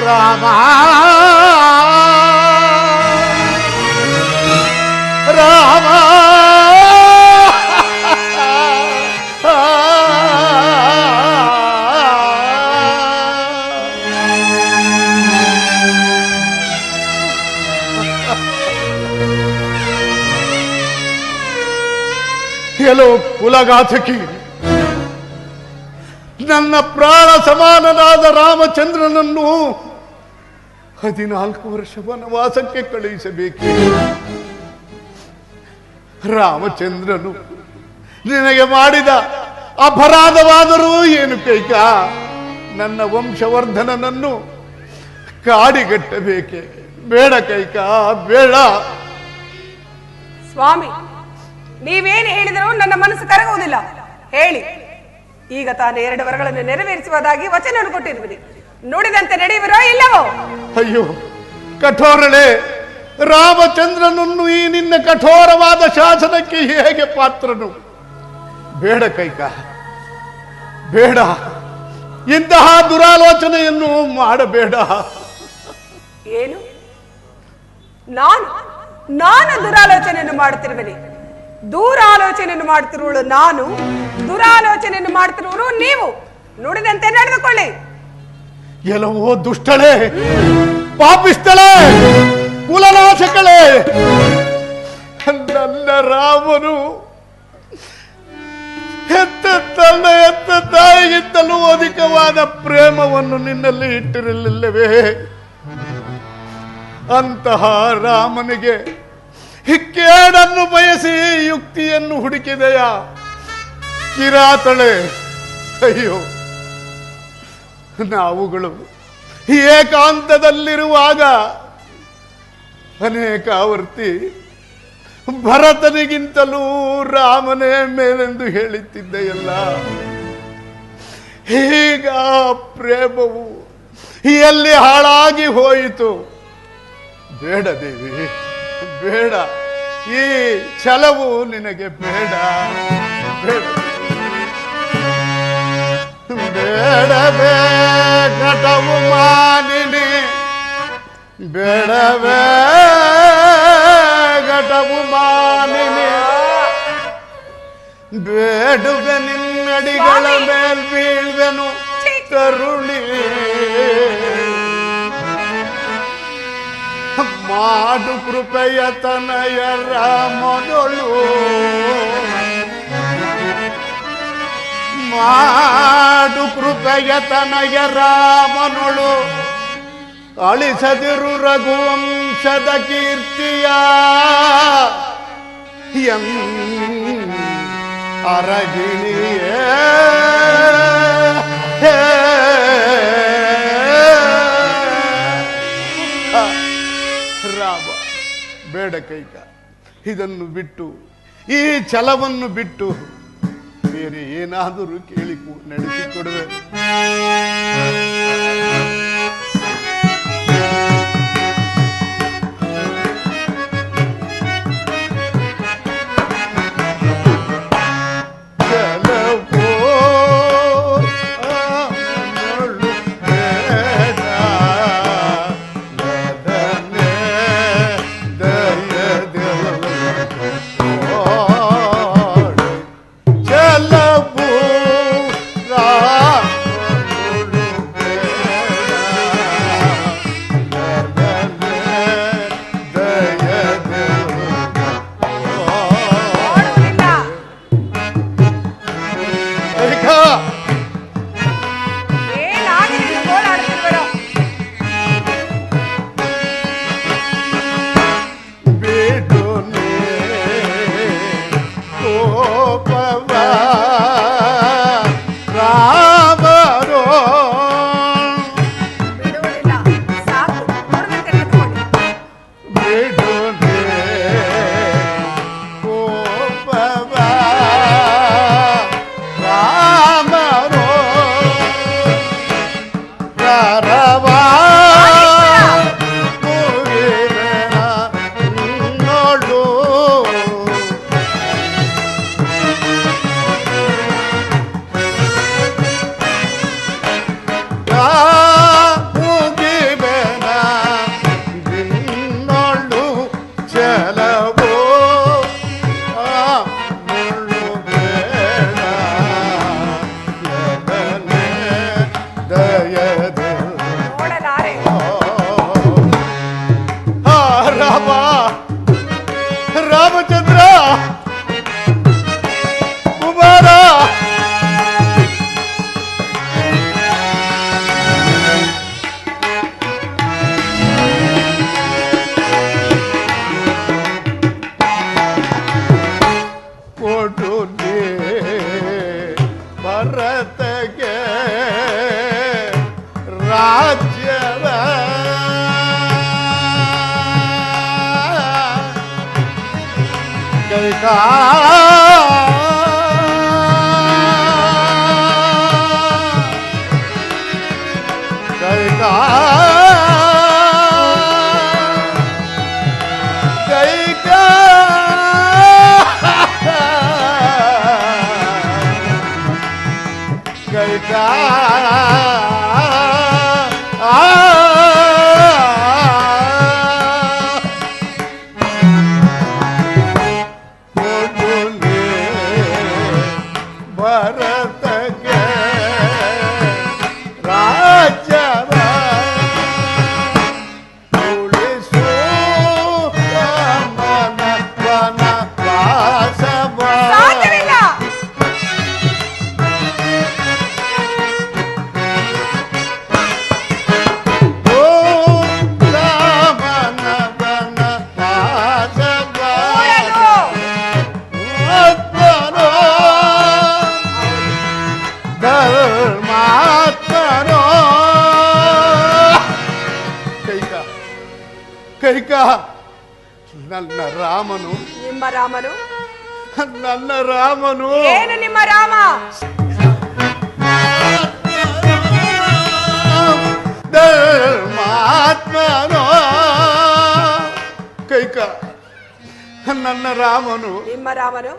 ರಾಮ, ರಾಮ. ಕೆಲೋ ಕುಲಘಾತಕಿ, ನನ್ನ ಪ್ರಾಣ ಸಮಾನನಾದ ರಾಮಚಂದ್ರನನ್ನು 14 ವರ್ಷ ವನವಾಸಕ್ಕೆ ಕಳುಹಿಸಬೇಕು. ರಾಮಚಂದ್ರನು ನಿನಗೆ ಮಾಡಿದ ಅಪರಾಧವಾದರೂ ಏನು ಕೈಕಾ? ನನ್ನ ವಂಶವರ್ಧನನನ್ನು ಕಾಡಿಗಟ್ಟಬೇಕೆ? ಬೇಡ ಕೈಕಾ, ಬೇಡ. ಸ್ವಾಮಿ, ನೀವೇನು ಹೇಳಿದರೂ ನನ್ನ ಮನಸ್ಸು ಕರಗುವುದಿಲ್ಲ. ಹೇಳಿ, ಈಗ ತಾನು 2 ವರಗಳನ್ನು ನೆರವೇರಿಸುವುದಾಗಿ ವಚನವನ್ನು ಕೊಟ್ಟಿರುವಿರಿ. ನುಡಿದಂತೆ ನಡೆಯುವಿರೋ ಇಲ್ಲವೋ? ಅಯ್ಯೋ ಕಠೋರಳೆ, ರಾಮಚಂದ್ರನನ್ನು ಈ ನಿನ್ನ ಕಠೋರವಾದ ಶಾಸನಕ್ಕೆ ಹೇಗೆ ಪಾತ್ರನು? ಬೇಡ ಕೈಕಾ, ಬೇಡ. ಇಂತಹ ದುರಾಲೋಚನೆಯನ್ನು ಮಾಡಬೇಡ. ಏನು? ನಾನು ದುರಾಲೋಚನೆಯನ್ನು ಮಾಡುತ್ತಿರುವೆನೆ? ದೂರಾಲೋಚನೆಯನ್ನು ಮಾಡುತ್ತಿರುವಳು ನಾನು, ದುರಾಲೋಚನೆಯನ್ನು ಮಾಡುತ್ತಿರುವರು ನೀವು. ನುಡಿದಂತೆ ನಡೆದುಕೊಳ್ಳಿ. ಎಲ್ಲವೋ ದುಷ್ಟಳೆ, ಪಾಪಿಸ್ತಳೆ, ಕುಲನಾಶಕಳೆ, ನನ್ನ ರಾಮನು ಹೆತ್ತ ತಾಯಿಗಿಂತಲೂ ಅಧಿಕವಾದ ಪ್ರೇಮವನ್ನು ನಿನ್ನಲ್ಲಿ ಇಟ್ಟಿರಲಿಲ್ಲವೇ? ಅಂತಹ ರಾಮನಿಗೆ ಕೇಡನ್ನು ಬಯಸಿ ಯುಕ್ತಿಯನ್ನು ಹುಡುಕಿದೆಯಾ ಕಿರಾತಳೆ? ಅಯ್ಯೋ, ನಾವುಗಳು ಏಕಾಂತದಲ್ಲಿರುವಾಗ ಅನೇಕ ಆವರ್ತಿ ಭರತನಿಗಿಂತಲೂ ರಾಮನೇ ಮೇಲೆಂದು ಹೇಳುತ್ತಿದ್ದೆಯಲ್ಲ. ಈಗ ಪ್ರೇಮವು ಎಲ್ಲಿ ಹಾಳಾಗಿ ಹೋಯಿತು? ಬೇಡ ದೇವಿ, ಬೇಡ. ಈ ಛಲವು ನಿನಗೆ ಬೇಡ, ಬೇಡ, ಬೇಡವೇ ಘಟವು ಮಾಲಿನಿ ಬೇಡವೇ ಘಟವು ಮಾನಿನಿ ಬೇಡುವೆ ನಿನ್ನಡಿಗಳ ಮೇಲ್ ಬೀಳ್ವೆನು ಕರುಣಿ ಮಾಡು ಕೃಪೆಯ ತನಯ ರಾಮನೊಳು ಮಾಡು ಕೃಪೆಯ ತನಯ ರಾಮನೊಳು ಅಳಿಸದಿರು ರಘುವಂಶದ ಕೀರ್ತಿಯ ಅರಗಿಣಿಯೇ ರಾಮ ಬೇಡ ಕೈಕ ಇದನ್ನು ಬಿಟ್ಟು ಈ ಛಲವನ್ನು ಬಿಟ್ಟು ಬೇರೆ ಏನಾದರೂ ಕೇಳಿ ನಡೆಸಿಕೊಡುವೆ. ರಾಮಚಂದ್ರ ಕುಮಾರ ಕೊಡು ಭರತಗೆ ರಾಜ್ಯವ ಕೈಕಾ ಕೈಕಾ ಕೈಕಾ ಕೈಕಾ ಭರತಗೆ ರಾಜ್ಯವ ಉಳಿಸು ಮನ ವನ ವಾಸವ ಕೈಕ ನನ್ನ ರಾಮನು ನಿಮ್ಮ ರಾಮನು ನನ್ನ ರಾಮನು ಏನು ನಿಮ್ಮ ರಾಮ ಧರ್ಮಾತ್ಮನೋ ಕೈಕ ನನ್ನ ರಾಮನು ನಿಮ್ಮ ರಾಮನು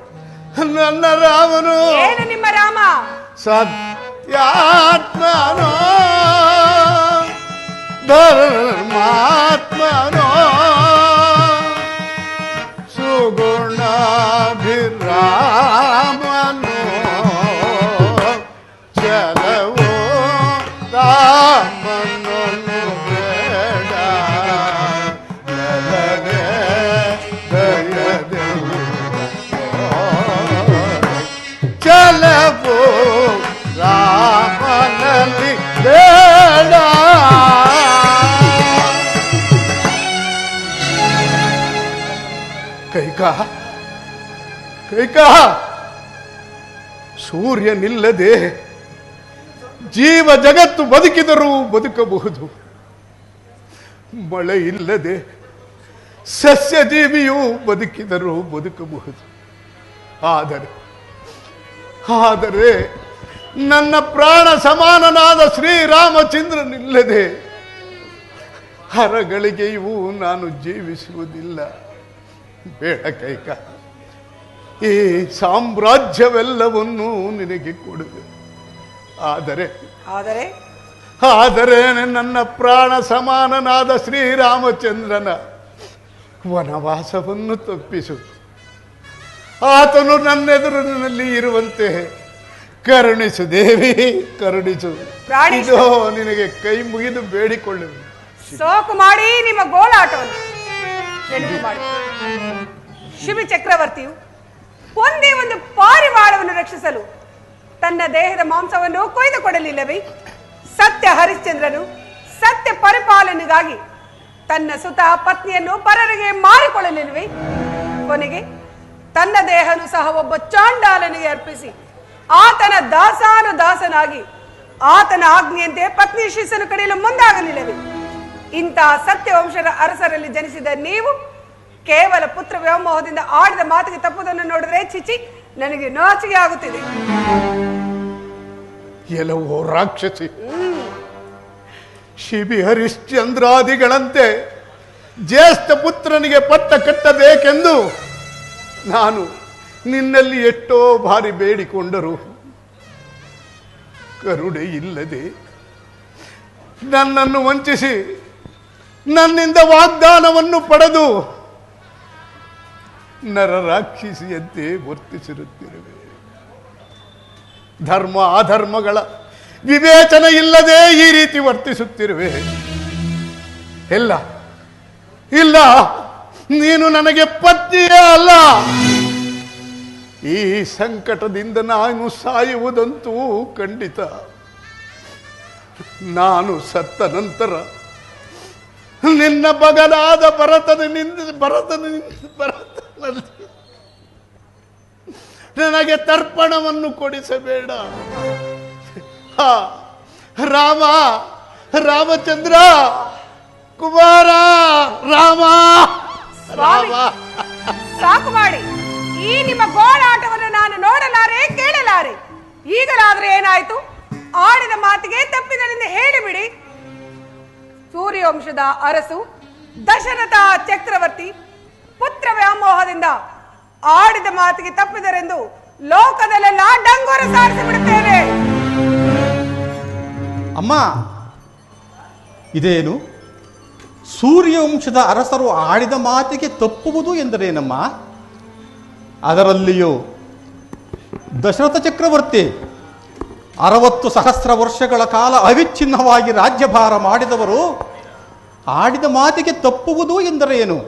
ನನ್ನ ರಾಮನು ಏನು ನಿಮ್ಮ ರಾಮ ಸತ್ಯಾತ್ಮನೋ ಧರ್ಮಾತ್ಮನೋ ಸುಗುಣಾಭಿರಾಮನೋ ಚಲವೋ ರಾಮನನ್ನು ಬೇಡ ನೆಲವೇ ದಯದೆಲ್ಲ ಚಲವೋ ರಾಮನಲ್ಲಿ ಬೇಡ. ಕೈಕಾ ಸೂರ್ಯನಿಲ್ಲದೆ ಜೀವ ಜಗತ್ತು ಬದುಕಿದರೂ ಬದುಕಬಹುದು. ಮಳೆ ಇಲ್ಲದೆ ಸಸ್ಯ ಜೀವಿಯೂ ಬದುಕಿದರೂ ಬದುಕಬಹುದು. ಆದರೆ ನನ್ನ ಪ್ರಾಣ ಸಮಾನನಾದ ಶ್ರೀರಾಮಚಂದ್ರನಿಲ್ಲದೆ ಹರಗಳಿಗೆಯೂ ನಾನು ಜೀವಿಸುವುದಿಲ್ಲ. ಬೇಡ ಕೈಕ, ಈ ಸಾಮ್ರಾಜ್ಯವೆಲ್ಲವನ್ನೂ ನಿನಗೆ ಕೊಡುವೆ. ಆದರೆ ನನ್ನ ಪ್ರಾಣ ಸಮಾನನಾದ ಶ್ರೀರಾಮಚಂದ್ರನ ವನವಾಸವನ್ನು ತಪ್ಪಿಸು. ಆತನು ನನ್ನೆದುರಿನಲ್ಲಿ ಇರುವಂತೆ ಕರುಣಿಸು ದೇವಿ, ಕರುಣಿಸು. ಇದು ನಿನಗೆ ಕೈ ಮುಗಿದು ಬೇಡಿಕೊಳ್ಳುವೆ. ಸೋಕು ಮಾಡಿ ನಿಮ್ಮ ಗೋಳಾಟವನ್ನು ನೆನಪು ಮಾಡಿ. ಶಿವಿ ಚಕ್ರವರ್ತಿಯು ಒಂದೇ ಒಂದು ಪಾರಿವಾಳವನ್ನು ರಕ್ಷಿಸಲು ತನ್ನ ದೇಹದ ಮಾಂಸವನ್ನು ಕೊಯ್ದು ಕೊಡಲಿಲ್ಲವೇ? ಸತ್ಯ ಹರಿಶ್ಚಂದ್ರನು ಸತ್ಯ ಪರಿಪಾಲನೆಗಾಗಿ ತನ್ನ ಸುತ ಪತ್ನಿಯನ್ನು ಪರರಿಗೆ ಮಾರಿಕೊಳ್ಳಲಿಲ್ಲವೇ? ಕೊನೆಗೆ ತನ್ನ ದೇಹನು ಸಹ ಒಬ್ಬ ಚಾಂಡಾಲನಿಗೆ ಅರ್ಪಿಸಿ ಆತನ ದಾಸಾನುದಾಸನಾಗಿ ಆತನ ಆಜ್ಞೆಯಂತೆ ಪತ್ನಿ ಶಿಷ್ಯನು ಕಡೆಯಲು ಮುಂದಾಗಲಿಲ್ಲವೇ? ಇಂತಹ ಸತ್ಯವಂಶದ ಅರಸರಲ್ಲಿ ಜನಿಸಿದ ನೀವು ಕೇವಲ ಪುತ್ರ ವ್ಯಾಮೋಹದಿಂದ ಆಡಿದ ಮಾತಿಗೆ ತಪ್ಪುದನ್ನು ನೋಡಿದ್ರೆ ಚಿಚಿ, ನನಗೆ ನಾಚಿಕೆ ಆಗುತ್ತಿದೆ. ಎಲ್ಲವೋ ರಾಕ್ಷಸಿ, ಶಿಬಿ ಹರಿಶ್ಚಂದ್ರಾದಿಗಳಂತೆ ಜ್ಯೇಷ್ಠ ಪುತ್ರನಿಗೆ ಪಟ್ಟ ಕಟ್ಟಬೇಕೆಂದು ನಾನು ನಿನ್ನಲ್ಲಿ ಎಷ್ಟೋ ಬಾರಿ ಬೇಡಿಕೊಂಡರು ಕರುಣೆ ಇಲ್ಲದೆ ನನ್ನನ್ನು ವಂಚಿಸಿ ನನ್ನಿಂದ ವಾಗ್ದಾನವನ್ನು ಪಡೆದು ನರರಾಕ್ಷಸಿಯಂತೆ ವರ್ತಿಸಿರುತ್ತಿರುವೆ. ಧರ್ಮ ಅಧರ್ಮಗಳ ವಿವೇಚನೆ ಇಲ್ಲದೆ ಈ ರೀತಿ ವರ್ತಿಸುತ್ತಿರುವೆ. ಇಲ್ಲ, ನೀನು ನನಗೆ ಪತ್ನಿಯೇ ಅಲ್ಲ. ಈ ಸಂಕಟದಿಂದ ನಾನು ಸಾಯುವುದಂತೂ ಖಂಡಿತ. ನಾನು ಸತ್ತ ನಂತರ ನಿನ್ನ ಬಗಲಾದ ಭರತನಲ್ಲಿ ನನಗೆ ತರ್ಪಣವನ್ನು ಕೊಡಿಸಬೇಡ. ರಾಮಚಂದ್ರ ಕುಮಾರ ರಾಮ. ಸಾಕು ಮಾಡಿ. ಈ ನಿಮ್ಮ ಗೋಳಾಟವನ್ನು ನಾನು ನೋಡಲಾರೆ, ಕೇಳಲಾರೆ. ಈಗಲಾದ್ರೆ ಏನಾಯ್ತು? ಆಡಿದ ಮಾತಿಗೆ ತಪ್ಪಿದರಿಂದ ಹೇಳಿಬಿಡಿ. ಸೂರ್ಯವಂಶದ ಅರಸು ದಶರಥ ಚಕ್ರವರ್ತಿ ಪುತ್ರ ವ್ಯಾಮೋಹದಿಂದ ಆಡಿದ ಮಾತಿಗೆ ತಪ್ಪಿದರೆಂದು ಲೋಕದಲ್ಲೆಲ್ಲ ಡಂಗೂರ ಸಾರಿಸಿ ಬಿಡುತ್ತೇನೆ. ಅಮ್ಮ, ಇದೇನು ಸೂರ್ಯವಂಶದ ಅರಸರು ಆಡಿದ ಮಾತಿಗೆ ತಪ್ಪುವುದು ಎಂದರೇನಮ್ಮ? ಅದರಲ್ಲಿಯೂ ದಶರಥ ಚಕ್ರವರ್ತಿ 60 ಸಹಸ್ರ ವರ್ಷಗಳ ಕಾಲ ಅವಿಚ್ಛಿನ್ನವಾಗಿ ರಾಜ್ಯಭಾರ ಮಾಡಿದವರು ಆಡಿದ ಮಾತಿಗೆ ತಪ್ಪುವುದು ಎಂದರೇನು?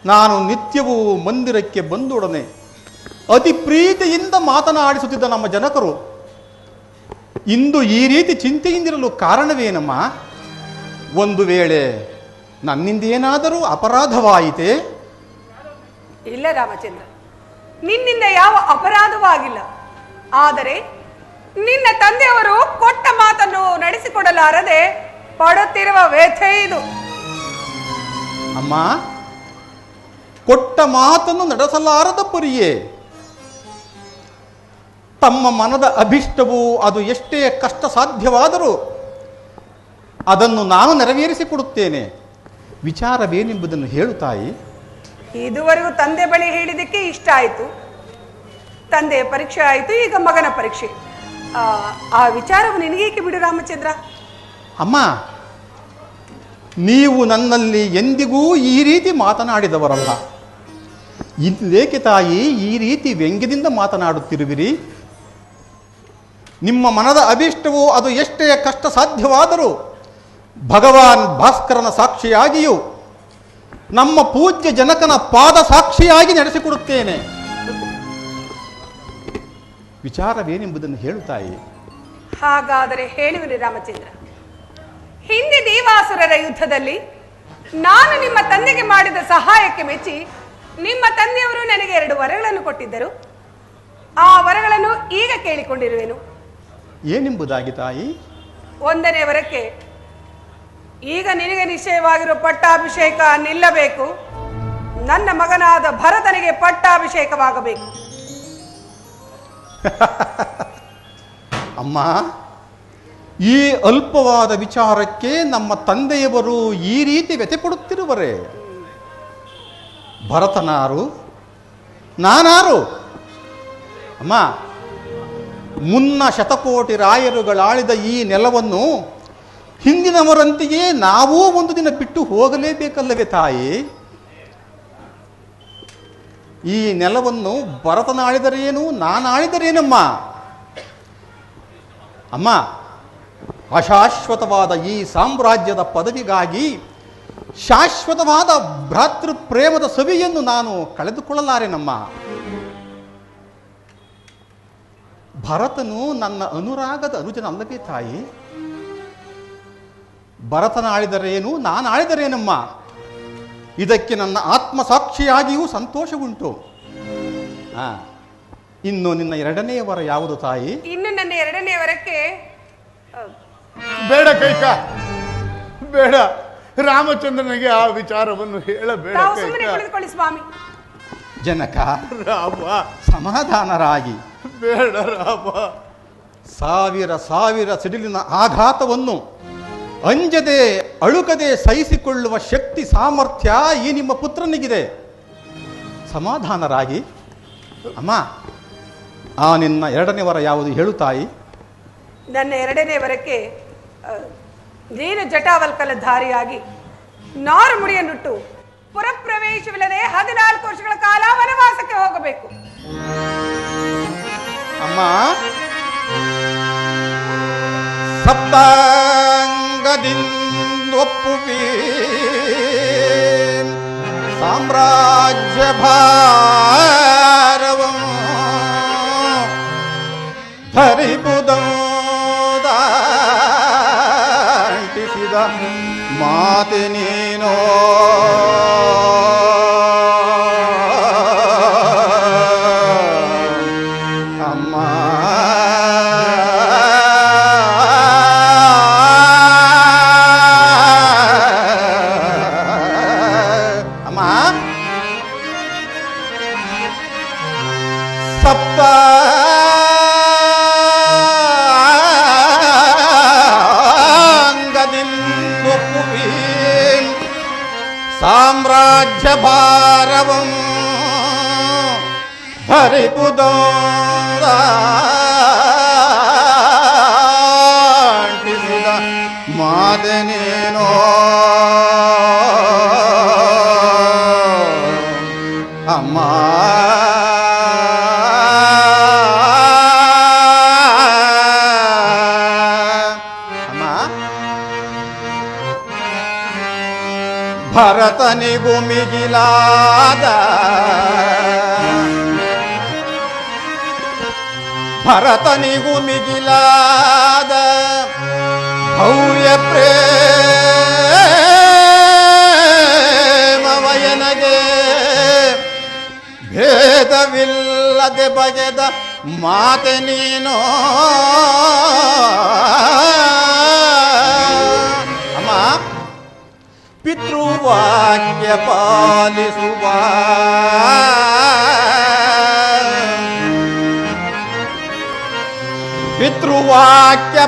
ನಾನು ನಿತ್ಯವೂ ಮಂದಿರಕ್ಕೆ ಬಂದೊಡನೆ ಅತಿ ಪ್ರೀತಿಯಿಂದ ಮಾತನಾಡಿಸುತ್ತಿದ್ದ ನಮ್ಮ ಜನಕರು ಇಂದು ಈ ರೀತಿ ಚಿಂತೆಯಿಂದಿರಲು ಕಾರಣವೇನಮ್ಮ? ಒಂದು ವೇಳೆ ನನ್ನಿಂದೇನಾದರೂ ಅಪರಾಧವಾಯಿತೆ? ಇಲ್ಲ ರಾಮಚಂದ್ರ, ನಿನ್ನಿಂದ ಯಾವ ಅಪರಾಧವೂ ಆಗಿಲ್ಲ. ಆದರೆ ನಿನ್ನ ತಂದೆಯವರು ಕೊಟ್ಟ ಮಾತನ್ನು ನಡೆಸಿಕೊಡಲಾರದೆ ಪಡುತ್ತಿರುವ ವ್ಯಥೆ ಇದು. ಅಮ್ಮ, ಕೊಟ್ಟ ಮಾತನ್ನು ನಡೆಸಲಾರದ ಪರಿಯೇ ತಮ್ಮ ಮನದ ಅಭಿಷ್ಟವು ಅದು ಎಷ್ಟೇ ಕಷ್ಟ ಸಾಧ್ಯವಾದರೂ ಅದನ್ನು ನಾನು ನೆರವೇರಿಸಿಕೊಡುತ್ತೇನೆ. ವಿಚಾರವೇನೆಂಬುದನ್ನು ಹೇಳು ತಾಯಿ. ಇದುವರೆಗೂ ತಂದೆ ಬಳಿ ಹೇಳಿದಕ್ಕೆ ಇಷ್ಟ ಆಯಿತು. ತಂದೆಯ ಪರೀಕ್ಷೆ ಆಯಿತು, ಈಗ ಮಗನ ಪರೀಕ್ಷೆ. ಆ ವಿಚಾರವು ನಿನಗೇಕೆ ಬಿಡು ರಾಮಚಂದ್ರ. ಅಮ್ಮ, ನೀವು ನನ್ನಲ್ಲಿ ಎಂದಿಗೂ ಈ ರೀತಿ ಮಾತನಾಡಿದವರಲ್ಲ. ಇಲ್ಲೇಕೆ ತಾಯಿ ಈ ರೀತಿ ವ್ಯಂಗ್ಯದಿಂದ ಮಾತನಾಡುತ್ತಿರುವಿರಿ? ನಿಮ್ಮ ಮನದ ಅಭೀಷ್ಟವು ಅದು ಎಷ್ಟೇ ಕಷ್ಟ ಸಾಧ್ಯವಾದರೂ ಭಗವಾನ್ ಭಾಸ್ಕರನ ಸಾಕ್ಷಿಯಾಗಿಯೂ ನಮ್ಮ ಪೂಜ್ಯ ಜನಕನ ಪಾದ ಸಾಕ್ಷಿಯಾಗಿ ನಡೆಸಿಕೊಡುತ್ತೇನೆ. ವಿಚಾರವೇನೆಂಬುದನ್ನು ಹೇಳುತ್ತಾಯಿ. ಹಾಗಾದರೆ ಹೇಳುವಿರಿ ರಾಮಚಂದ್ರ. ಹಿಂದೆ ದೇವಾಸುರರ ಯುದ್ಧದಲ್ಲಿ ನಾನು ನಿಮ್ಮ ತಂದೆಗೆ ಮಾಡಿದ ಸಹಾಯಕ್ಕೆ ಮೆಚ್ಚಿ ನಿಮ್ಮ ತಂದೆಯವರು ನನಗೆ 2 ವರಗಳನ್ನು ಕೊಟ್ಟಿದ್ದರು. ಆ ವರಗಳನ್ನು ಈಗ ಕೇಳಿಕೊಂಡಿರುವೆನು. ಏನೆಂಬುದಾಗಿ ತಾಯಿ? 1ನೇ ವರಕ್ಕೆ ಈಗ ನಿನಗೆ ನಿಶ್ಚಯವಾಗಿರುವ ಪಟ್ಟಾಭಿಷೇಕ ನಿಲ್ಲಬೇಕು. ನನ್ನ ಮಗನಾದ ಭರತನಿಗೆ ಪಟ್ಟಾಭಿಷೇಕವಾಗಬೇಕು. ಅಮ್ಮ, ಈ ಅಲ್ಪವಾದ ವಿಚಾರಕ್ಕೆ ನಮ್ಮ ತಂದೆಯವರು ಈ ರೀತಿ ವ್ಯಥೆಪಡುತ್ತಿರುವರೇ? ಭರತನಾರು, ನಾನಾರು? ಅಮ್ಮ, ಮುನ್ನ ಶತಕೋಟಿ ರಾಯರುಗಳಾಳಿದ ಈ ನೆಲವನ್ನು ಹಿಂದಿನವರಂತೆಯೇ ನಾವೂ ಒಂದು ದಿನ ಬಿಟ್ಟು ಹೋಗಲೇಬೇಕಲ್ಲವೇ ತಾಯಿ? ಈ ನೆಲವನ್ನು ಭರತನಾಳಿದರೇನು, ನಾನಾಳಿದರೇನಮ್ಮ? ಅಮ್ಮ, ಅಶಾಶ್ವತವಾದ ಈ ಸಾಮ್ರಾಜ್ಯದ ಪದವಿಗಾಗಿ ಶಾಶ್ವತವಾದ ಭ್ರಾತೃ ಪ್ರೇಮದ ಸವಿಯನ್ನು ನಾನು ಕಳೆದುಕೊಳ್ಳಲಾರೆನಮ್ಮ. ಭರತನು ನನ್ನ ಅನುರಾಗದ ಅನುಜನಲ್ಲವೇ ತಾಯಿ? ಭರತನಾಳಿದರೇನು, ನಾನಾಳಿದರೇನಮ್ಮ? ಇದಕ್ಕೆ ನನ್ನ ಆತ್ಮಸಾಕ್ಷಿಯಾಗಿಯೂ ಸಂತೋಷವುಂಟು. ಇನ್ನು ನಿನ್ನ 2ನೇ ವರ ಯಾವುದು ತಾಯಿ? ಇನ್ನು ನನ್ನ 2ನೇ ವರಕ್ಕೆ ಬೇಡ ಕೈಕ, ಬೇಡ. ರಾಮಚಂದ್ರನಿಗೆ ಆ ವಿಚಾರವನ್ನು ಹೇಳಬೇಡ ಸುಮ್ಮನೆ ಕುಳಿತುಕೊಳ್ಳಿ ಸ್ವಾಮಿ. ಜನಕ, ರಾಮ, ಸಮಾಧಾನರಾಗಿ. ಬೇಡ ರಾಮ. ಸಾವಿರ ಸಿಡಿಲಿನ ಆಘಾತವನ್ನು ಅಂಜದೆ ಅಳುಕದೆ ಸಹಿಸಿಕೊಳ್ಳುವ ಶಕ್ತಿ ಸಾಮರ್ಥ್ಯ ಈ ನಿಮ್ಮ ಪುತ್ರನಿಗಿದೆ. ಸಮಾಧಾನರಾಗಿ. ಅಮ್ಮ, ಆ ನಿನ್ನ 2ನೇ ವರ ಯಾವುದು ಹೇಳು ತಾಯಿ? ನನ್ನ 2ನೇ ವರಕ್ಕೆ ನೀನು ಜಟಾವಲ್ಕಲಧಾರಿಯಾಗಿ ನಾರು ಮುಡಿಯನ್ನುಟ್ಟು ಪುರಪ್ರವೇಶವಿಲ್ಲದೆ 14 ವರ್ಷಗಳ ಕಾಲ ವನವಾಸಕ್ಕೆ ಹೋಗಬೇಕು. ಅಮ್ಮ, ಸಪ್ತಾಂಗದಿಂದೊಪ್ಪುವಿ ಸಾಮ್ರಾಜ್ಯ ಭಾರವಂ ಧರಿಪುದಂಟಿಸಿದ ಮಾತೆ ನೀನೋ. ಅಮ್ಮ, ಅಮ್ಮ, ಸಪ್ತ ಸಾಮ್ರಾಜ್ಯ ಭಾರವಂ ಹರಿಪುದಂಟಿಸಿದ ಮಾದನೇನೋ. ಅಮ್ಮ, ಭರತನಿಗೂ ಮಿಗಿಲಾದ ಭವ್ಯ ಪ್ರೇಮವಯನಗೆ ಭೇದವಿಲ್ಲದೆ ಬಗೆದ ಮಾತೆ ನೀನೋ. ಅಮ್ಮ, ಪಿತೃವಾಕ್ಯ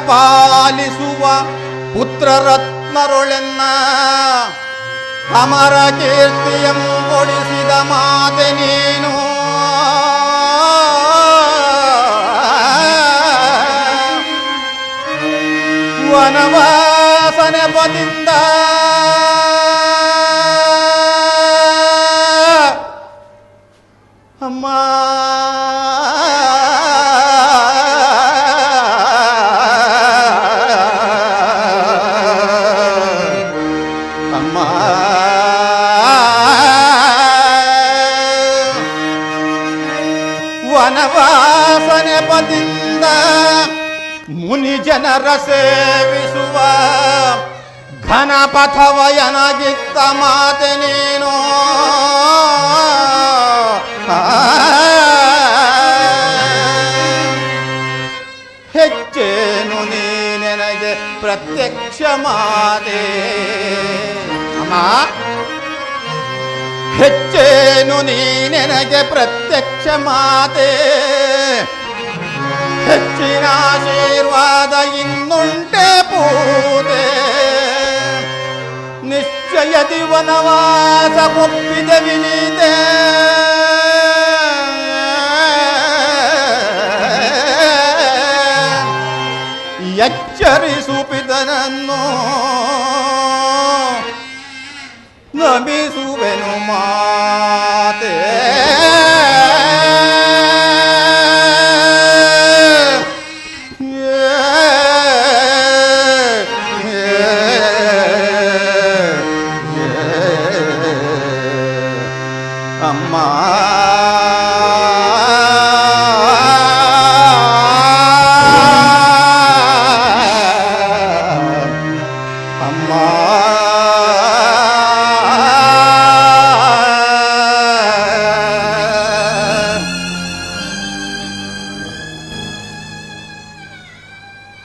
ಪಾಲಿಸುವ ಪುತ್ರರತ್ನರೊಳೆನ್ನ ಅಮರ ಕೀರ್ತಿಯಂ ಕೊಡಿಸಿದ ಮಾತೆ ನೀನು. ವನವಾಸ ನೆಪದಿಂದ ಅಮ್ಮ ವನವಾಸ ನೆಪದಿಂದ ಮುನಿ ಜನರ ಸೇವಿಸುವ ಘನಪಥವಯನಗಿತ್ತ ಮಾತೆ ನೀನು ಹೆಚ್ಚೇನು ನೀ ನನಗೆ ಪ್ರತ್ಯಕ್ಷ ಮಾತೆ ಅಮ್ಮ ಹೆಚ್ಚೇನು ನೀ ನನಗೆ ಪ್ರತ್ಯಕ್ಷ ಮಾತೆ ಹೆಚ್ಚಿನ ಆಶೀರ್ವಾದ ಇನ್ನುಂಟೆ ಪೂತೆ ನಿಶ್ಚಯದಿ ವನವಾಸ ಒಪ್ಪಿದ ವಿನೀತೆ ಎಚ್ಚರಿಸುಪಿದನನ್ನು ನಮಿಸುವೆನು ಮಾತೆ ಅಮ್ಮ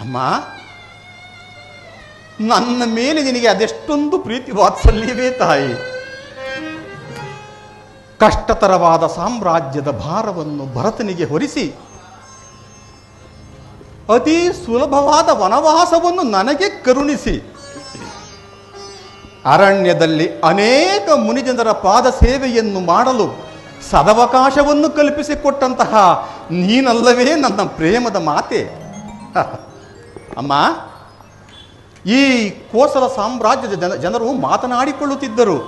ಅಮ್ಮ ನನ್ನ ಮೇಲೆ ನಿನಗೆ ಅದೆಷ್ಟೊಂದು ಪ್ರೀತಿ ವಾತ್ಸಲ್ಯವೇ ತಾಯಿ. ಕಷ್ಟತರವಾದ ಸಾಮ್ರಾಜ್ಯದ ಭಾರವನ್ನು ಭರತನಿಗೆ ಹೊರಿಸಿ ಅತಿ ಸುಲಭವಾದ ವನವಾಸವನ್ನು ನನಗೆ ಕರುಣಿಸಿ ಅರಣ್ಯದಲ್ಲಿ ಅನೇಕ ಮುನಿಜನರ ಪಾದ ಸೇವೆಯನ್ನು ಮಾಡಲು ಸದವಕಾಶವನ್ನು ಕಲ್ಪಿಸಿಕೊಟ್ಟಂತಹ ನೀನಲ್ಲವೇ ನನ್ನ ಪ್ರೇಮದ ಮಾತೆ. ಅಮ್ಮ, ಈ ಕೋಸಲ ಸಾಮ್ರಾಜ್ಯದ ಜನರು ಮಾತನಾಡಿಕೊಳ್ಳುತ್ತಿದ್ದರು.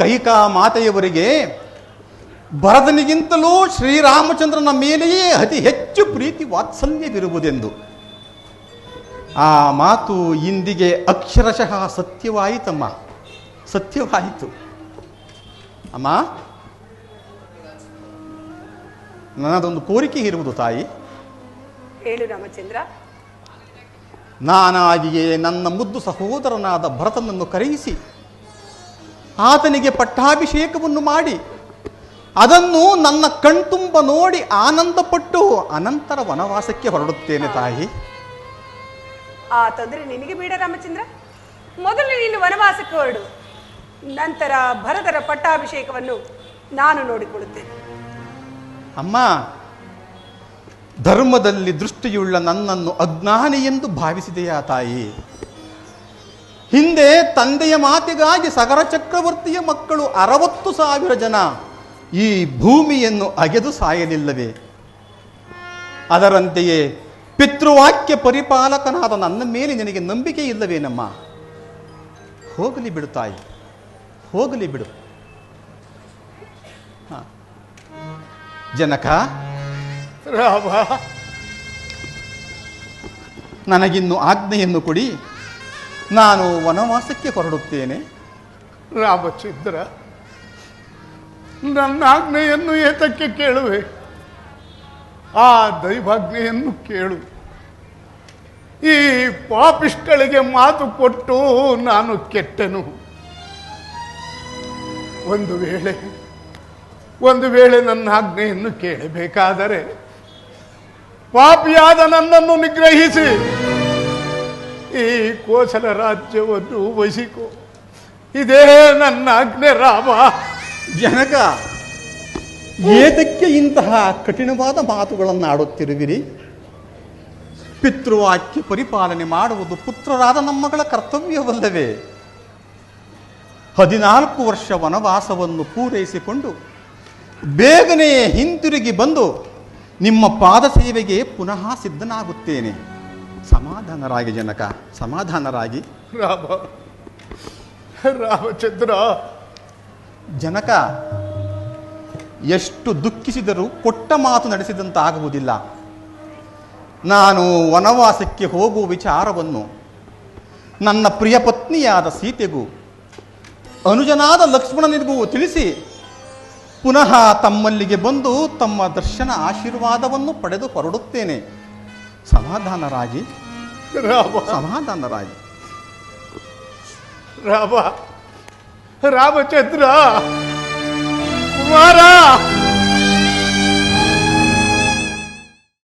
ಕೈಕಾ ಮಾತೆಯವರಿಗೆ ಭರತನಿಗಿಂತಲೂ ಶ್ರೀರಾಮಚಂದ್ರನ ಮೇಲೆಯೇ ಅತಿ ಹೆಚ್ಚು ಪ್ರೀತಿ ವಾತ್ಸಲ್ಯವಿರುವುದೆಂದು. ಆ ಮಾತು ಇಂದಿಗೆ ಅಕ್ಷರಶಃ ಸತ್ಯವಾಯಿತಮ್ಮ, ಸತ್ಯವಾಯಿತು. ಅಮ್ಮ, ನನ್ನದೊಂದು ಕೋರಿಕೆ ಇರುವುದು ತಾಯಿ. ಹೇಳು ರಾಮಚಂದ್ರ. ನಾನಾಗಿಯೇ ನನ್ನ ಮುದ್ದು ಸಹೋದರನಾದ ಭರತನನ್ನು ಕರೆಯಿಸಿ ಆತನಿಗೆ ಪಟ್ಟಾಭಿಷೇಕವನ್ನು ಮಾಡಿ ಅದನ್ನು ನನ್ನ ಕಣ್ತುಂಬ ನೋಡಿ ಆನಂದಪಟ್ಟು ಅನಂತರ ವನವಾಸಕ್ಕೆ ಹೊರಡುತ್ತೇನೆ ತಾಯಿ. ಆ ತೊಂದರೆ ನಿನಗೆ ಬೇಡ ರಾಮಚಂದ್ರ. ಮೊದಲು ನೀನು ವನವಾಸಕ್ಕೆ ಹೊರಡು, ನಂತರ ಭರತರ ಪಟ್ಟಾಭಿಷೇಕವನ್ನು ನಾನು ನೋಡಿಕೊಳ್ಳುತ್ತೇನೆ. ಅಮ್ಮ, ಧರ್ಮದಲ್ಲಿ ದೃಷ್ಟಿಯುಳ್ಳ ನನ್ನನ್ನು ಅಜ್ಞಾನಿ ಎಂದು ಭಾವಿಸಿದೆಯಾ ತಾಯಿ? ಹಿಂದೆ ತಂದೆಯ ಮಾತಿಗಾಗಿ ಸಗರ ಚಕ್ರವರ್ತಿಯ ಮಕ್ಕಳು 60,000 ಜನ ಈ ಭೂಮಿಯನ್ನು ಅಗೆದು ಸಾಯಲಿಲ್ಲವೇ? ಅದರಂತೆಯೇ ಪಿತೃವಾಕ್ಯ ಪರಿಪಾಲಕನಾದ ನನ್ನ ಮೇಲೆ ನಿನಗೆ ನಂಬಿಕೆ ಇಲ್ಲವೇನಮ್ಮ? ಹೋಗಲಿ ಬಿಡು ತಾಯಿ, ಹೋಗಲಿ ಬಿಡು. ಜನಕ, ರಾಮ, ನನಗಿನ್ನು ಆಜ್ಞೆಯನ್ನು ಕೊಡಿ, ನಾನು ವನವಾಸಕ್ಕೆ ಹೊರಡುತ್ತೇನೆ. ರಾಮಚಂದ್ರ, ನನ್ನ ಆಜ್ಞೆಯನ್ನು ಏತಕ್ಕೆ ಕೇಳುವೆ? ಆ ದೈವಾಜ್ಞೆಯನ್ನು ಕೇಳು. ಈ ಪಾಪಿಷ್ಟಳಿಗೆ ಮಾತು ಕೊಟ್ಟು ನಾನು ಕೆಟ್ಟನು. ಒಂದು ವೇಳೆ ನನ್ನ ಆಜ್ಞೆಯನ್ನು ಕೇಳಬೇಕಾದರೆ ಪಾಪಿಯಾದ ನನ್ನನ್ನು ನಿಗ್ರಹಿಸಿ ಈ ಕೋಸಲ ರಾಜ್ಯವನ್ನು ವಹಿಸಿಕೊ. ಇದೇ ನನ್ನ ಆಜ್ಞೆ ರಾಮ. ಜನಕ, ಏತಕ್ಕೆ ಇಂತಹ ಕಠಿಣವಾದ ಮಾತುಗಳನ್ನು ಆಡುತ್ತಿರುವಿರಿ? ಪಿತೃವಾಕ್ಯ ಪರಿಪಾಲನೆ ಮಾಡುವುದು ಪುತ್ರರಾದ ನಮ್ಮಗಳ ಕರ್ತವ್ಯವಲ್ಲವೇ? 14 ವರ್ಷ ವನವಾಸವನ್ನು ಪೂರೈಸಿಕೊಂಡು ಬೇಗನೆ ಹಿಂತಿರುಗಿ ಬಂದು ನಿಮ್ಮ ಪಾದ ಸೇವೆಗೆ ಪುನಃ ಸಿದ್ಧನಾಗುತ್ತೇನೆ. ಸಮಾಧಾನರಾಗಿ ಜನಕ, ಸಮಾಧಾನರಾಗಿ. ರಾಮಚಂದ್ರ, ಜನಕ, ಎಷ್ಟು ದುಃಖಿಸಿದರೂ ಕೊಟ್ಟ ಮಾತು ನಡೆಸಿದಂತಾಗುವುದಿಲ್ಲ. ನಾನು ವನವಾಸಕ್ಕೆ ಹೋಗುವ ವಿಚಾರವನ್ನು ನನ್ನ ಪ್ರಿಯ ಪತ್ನಿಯಾದ ಸೀತೆಗೂ ಅನುಜನಾದ ಲಕ್ಷ್ಮಣನಿಗೂ ತಿಳಿಸಿ ಪುನಃ ತಮ್ಮಲ್ಲಿಗೆ ಬಂದು ತಮ್ಮ ದರ್ಶನ ಆಶೀರ್ವಾದವನ್ನು ಪಡೆದು ಹೊರಡುತ್ತೇನೆ. ಸಮಾಧಾನರಾಗಿ, ಸಮಾಧಾನರಾಗಿ. ರಾಮಚಂದ್ರ,